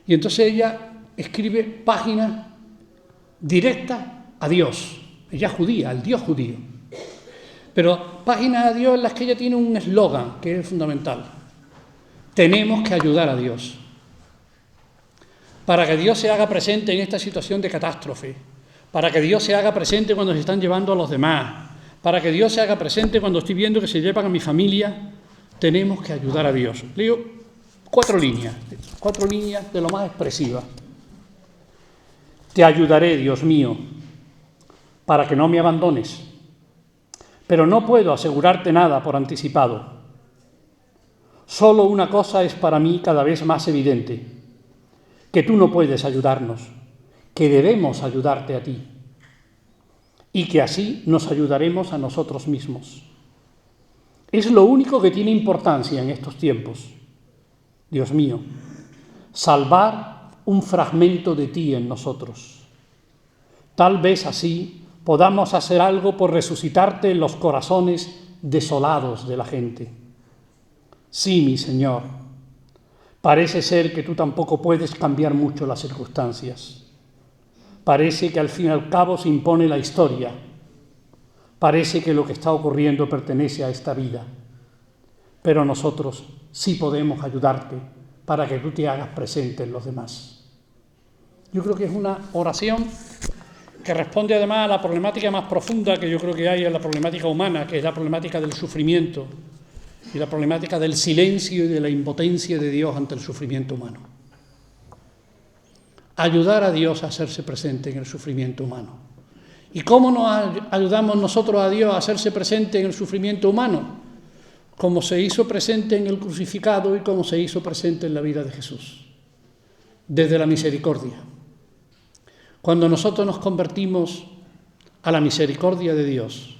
B: Y entonces ella escribe páginas directas a Dios. Ella es judía, al Dios judío. Pero páginas a Dios en las que ella tiene un eslogan que es fundamental. Tenemos que ayudar a Dios. Para que Dios se haga presente en esta situación de catástrofe. Para que Dios se haga presente cuando se están llevando a los demás. Para que Dios se haga presente cuando estoy viendo que se llevan a mi familia. Tenemos que ayudar a Dios. Leo 4 líneas de lo más expresivas. Te ayudaré, Dios mío, para que no me abandones, pero no puedo asegurarte nada por anticipado. Solo una cosa es para mí cada vez más evidente, que tú no puedes ayudarnos, que debemos ayudarte a ti, y que así nos ayudaremos a nosotros mismos. Es lo único que tiene importancia en estos tiempos. Dios mío, salvar un fragmento de ti en nosotros. Tal vez así podamos hacer algo por resucitarte en los corazones desolados de la gente. Sí, mi Señor, parece ser que tú tampoco puedes cambiar mucho las circunstancias. Parece que al fin y al cabo se impone la historia. Parece que lo que está ocurriendo pertenece a esta vida, pero nosotros sí podemos ayudarte para que tú te hagas presente en los demás. Yo creo que es una oración que responde además a la problemática más profunda que yo creo que hay en la problemática humana, que es la problemática del sufrimiento y la problemática del silencio y de la impotencia de Dios ante el sufrimiento humano. Ayudar a Dios a hacerse presente en el sufrimiento humano. ¿Y cómo nos ayudamos nosotros a Dios a hacerse presente en el sufrimiento humano? Como se hizo presente en el crucificado y como se hizo presente en la vida de Jesús. Desde la misericordia. Cuando nosotros nos convertimos a la misericordia de Dios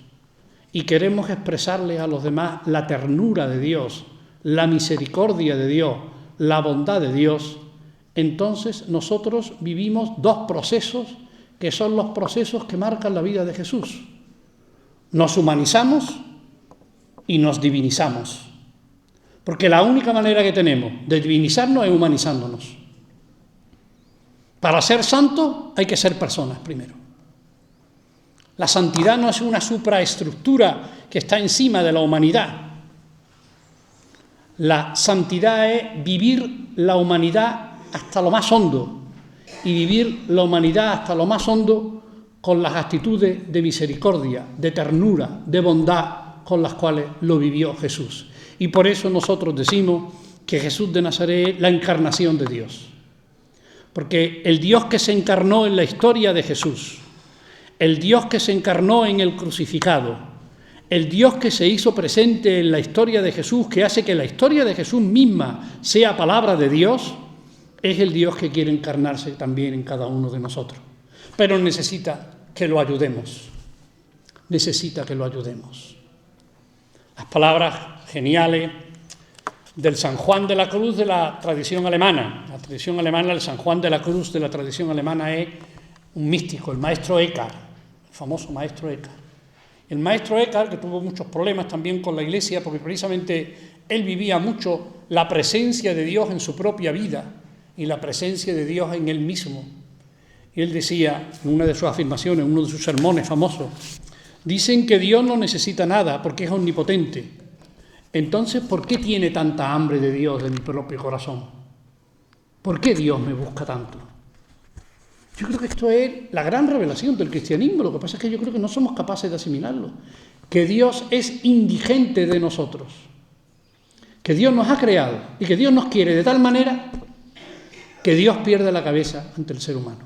B: y queremos expresarle a los demás la ternura de Dios, la misericordia de Dios, la bondad de Dios, entonces nosotros vivimos 2 procesos que son los procesos que marcan la vida de Jesús. Nos humanizamos y nos divinizamos. Porque la única manera que tenemos de divinizarnos es humanizándonos. Para ser santo hay que ser personas primero. La santidad no es una supraestructura que está encima de la humanidad. La santidad es vivir la humanidad hasta lo más hondo, y vivir la humanidad hasta lo más hondo con las actitudes de misericordia, de ternura, de bondad con las cuales lo vivió Jesús. Y por eso nosotros decimos que Jesús de Nazaret es la encarnación de Dios. Porque el Dios que se encarnó en la historia de Jesús, el Dios que se encarnó en el crucificado, el Dios que se hizo presente en la historia de Jesús, que hace que la historia de Jesús misma sea palabra de Dios, es el Dios que quiere encarnarse también en cada uno de nosotros. Pero necesita que lo ayudemos. Necesita que lo ayudemos. Las palabras geniales del San Juan de la Cruz de la tradición alemana. La tradición alemana, el San Juan de la Cruz de la tradición alemana es un místico, el maestro Eckhart, el famoso maestro Eckhart. El maestro Eckhart, que tuvo muchos problemas también con la Iglesia, porque precisamente él vivía mucho la presencia de Dios en su propia vida y la presencia de Dios en él mismo. Y él decía, en una de sus afirmaciones, en uno de sus sermones famosos, dicen que Dios no necesita nada porque es omnipotente. Entonces, ¿por qué tiene tanta hambre de Dios en mi propio corazón? ¿Por qué Dios me busca tanto? Yo creo que esto es la gran revelación del cristianismo. Lo que pasa es que yo creo que no somos capaces de asimilarlo. Que Dios es indigente de nosotros. Que Dios nos ha creado y que Dios nos quiere de tal manera que Dios pierde la cabeza ante el ser humano.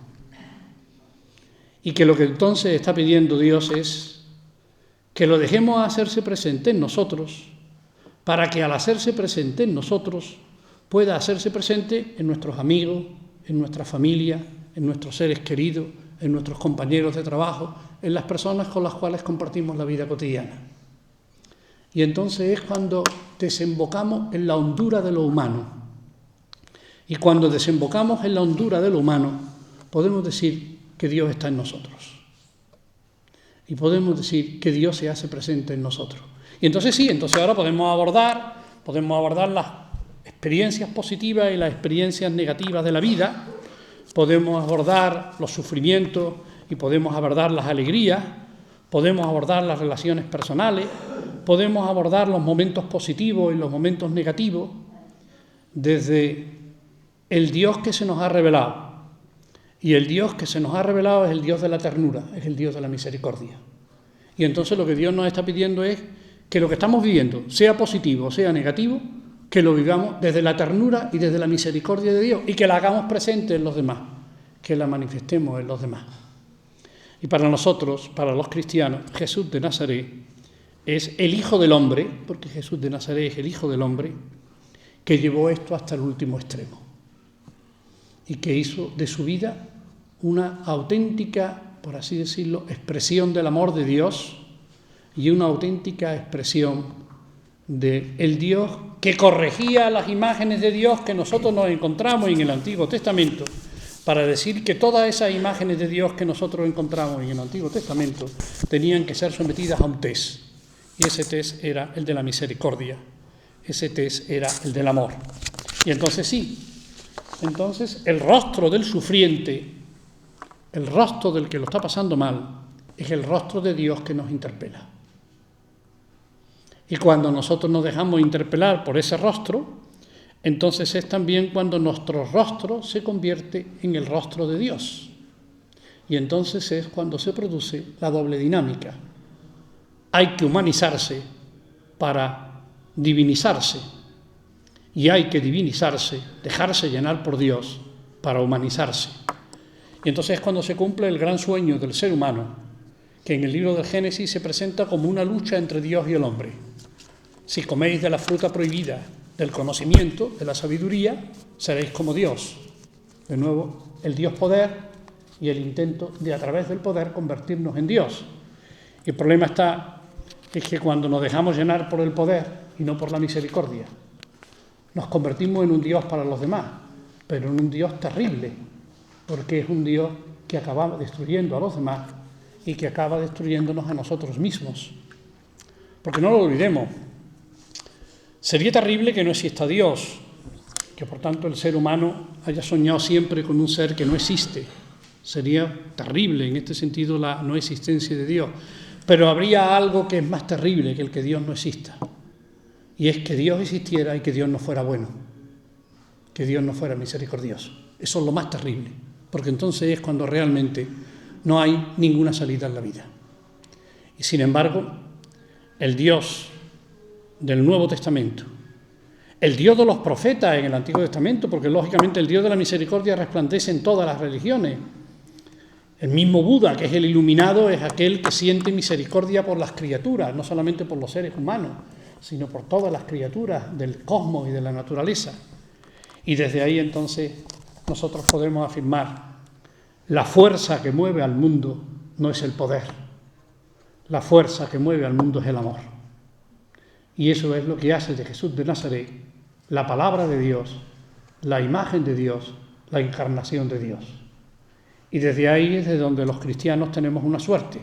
B: Y que lo que entonces está pidiendo Dios es que lo dejemos hacerse presente en nosotros, para que al hacerse presente en nosotros pueda hacerse presente en nuestros amigos, en nuestra familia, en nuestros seres queridos, en nuestros compañeros de trabajo, en las personas con las cuales compartimos la vida cotidiana. Y entonces es cuando desembocamos en la hondura de lo humano. Y cuando desembocamos en la hondura de lo humano, podemos decir que Dios está en nosotros. Y podemos decir que Dios se hace presente en nosotros. Y entonces sí, entonces ahora podemos abordar las experiencias positivas y las experiencias negativas de la vida. Podemos abordar los sufrimientos y podemos abordar las alegrías, podemos abordar las relaciones personales, podemos abordar los momentos positivos y los momentos negativos desde el Dios que se nos ha revelado. Y el Dios que se nos ha revelado es el Dios de la ternura, es el Dios de la misericordia. Y entonces lo que Dios nos está pidiendo es que lo que estamos viviendo, sea positivo o sea negativo, que lo vivamos desde la ternura y desde la misericordia de Dios y que la hagamos presente en los demás, que la manifestemos en los demás. Y para nosotros, para los cristianos, Jesús de Nazaret es el Hijo del Hombre, porque Jesús de Nazaret es el Hijo del Hombre, que llevó esto hasta el último extremo y que hizo de su vida una auténtica, por así decirlo, expresión del amor de Dios y una auténtica expresión del Dios que corregía las imágenes de Dios que nosotros nos encontramos en el Antiguo Testamento, para decir que todas esas imágenes de Dios que nosotros encontramos en el Antiguo Testamento tenían que ser sometidas a un test. Y ese test era el de la misericordia, ese test era el del amor. Y entonces sí, entonces el rostro del sufriente, el rostro del que lo está pasando mal, es el rostro de Dios que nos interpela. Y cuando nosotros nos dejamos interpelar por ese rostro, entonces es también cuando nuestro rostro se convierte en el rostro de Dios. Y entonces es cuando se produce la doble dinámica. Hay que humanizarse para divinizarse. Y hay que divinizarse, dejarse llenar por Dios para humanizarse. Y entonces es cuando se cumple el gran sueño del ser humano, que en el libro del Génesis se presenta como una lucha entre Dios y el hombre. Si coméis de la fruta prohibida del conocimiento, de la sabiduría, seréis como Dios. De nuevo, el Dios poder y el intento de, a través del poder, convertirnos en Dios. Y el problema es que cuando nos dejamos llenar por el poder y no por la misericordia, nos convertimos en un Dios para los demás, pero en un Dios terrible, porque es un Dios que acaba destruyendo a los demás y que acaba destruyéndonos a nosotros mismos. Porque no lo olvidemos, sería terrible que no exista Dios, que por tanto el ser humano haya soñado siempre con un ser que no existe. Sería terrible en este sentido la no existencia de Dios. Pero habría algo que es más terrible que el que Dios no exista. y es que Dios existiera y que Dios no fuera bueno, que Dios no fuera misericordioso. Eso es lo más terrible, porque entonces es cuando realmente no hay ninguna salida en la vida. Y sin embargo, el Dios del Nuevo Testamento, el Dios de los profetas en el Antiguo Testamento, porque lógicamente el Dios de la misericordia resplandece en todas las religiones. El mismo Buda, que es el iluminado, es aquel que siente misericordia por las criaturas, no solamente por los seres humanos, sino por todas las criaturas del cosmos y de la naturaleza. Y desde ahí entonces nosotros podemos afirmar: la fuerza que mueve al mundo no es el poder, la fuerza que mueve al mundo es el amor. Y eso es lo que hace de Jesús de Nazaret la palabra de Dios, la imagen de Dios, la encarnación de Dios. Y desde ahí es de donde los cristianos tenemos una suerte.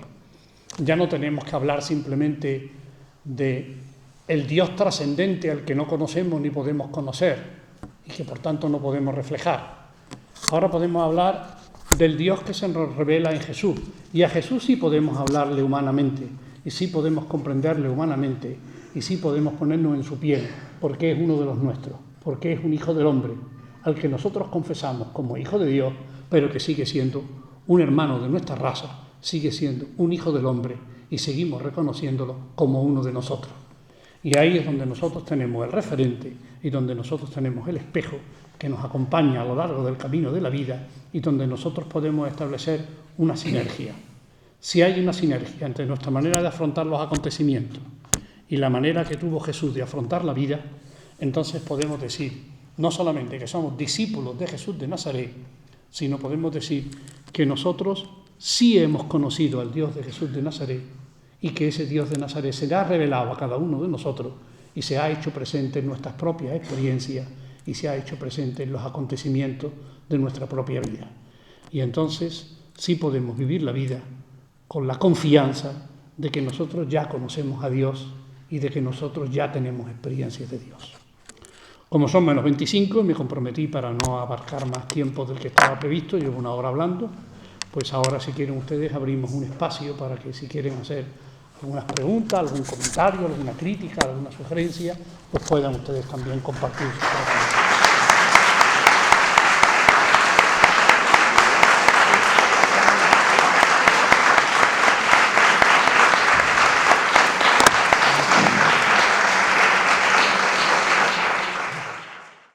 B: Ya no tenemos que hablar simplemente de el Dios trascendente al que no conocemos ni podemos conocer y que por tanto no podemos reflejar. Ahora podemos hablar del Dios que se nos revela en Jesús, y a Jesús sí podemos hablarle humanamente, y sí podemos comprenderle humanamente, y sí podemos ponernos en su piel, porque es uno de los nuestros, porque es un hijo del hombre, al que nosotros confesamos como hijo de Dios, pero que sigue siendo un hermano de nuestra raza, sigue siendo un hijo del hombre, y seguimos reconociéndolo como uno de nosotros. Y ahí es donde nosotros tenemos el referente, y donde nosotros tenemos el espejo que nos acompaña a lo largo del camino de la vida, y donde nosotros podemos establecer una sinergia. Si hay una sinergia entre nuestra manera de afrontar los acontecimientos y la manera que tuvo Jesús de afrontar la vida, entonces podemos decir no solamente que somos discípulos de Jesús de Nazaret, sino podemos decir que nosotros sí hemos conocido al Dios de Jesús de Nazaret, y que ese Dios de Nazaret se ha revelado a cada uno de nosotros y se ha hecho presente en nuestras propias experiencias y se ha hecho presente en los acontecimientos de nuestra propia vida. Y entonces sí podemos vivir la vida con la confianza de que nosotros ya conocemos a Dios y de que nosotros ya tenemos experiencias de Dios. Como son menos 25, me comprometí para no abarcar más tiempo del que estaba previsto, llevo una hora hablando, pues ahora si quieren ustedes abrimos un espacio para que si quieren hacer algunas preguntas, algún comentario, alguna crítica, alguna sugerencia, pues puedan ustedes también compartir sus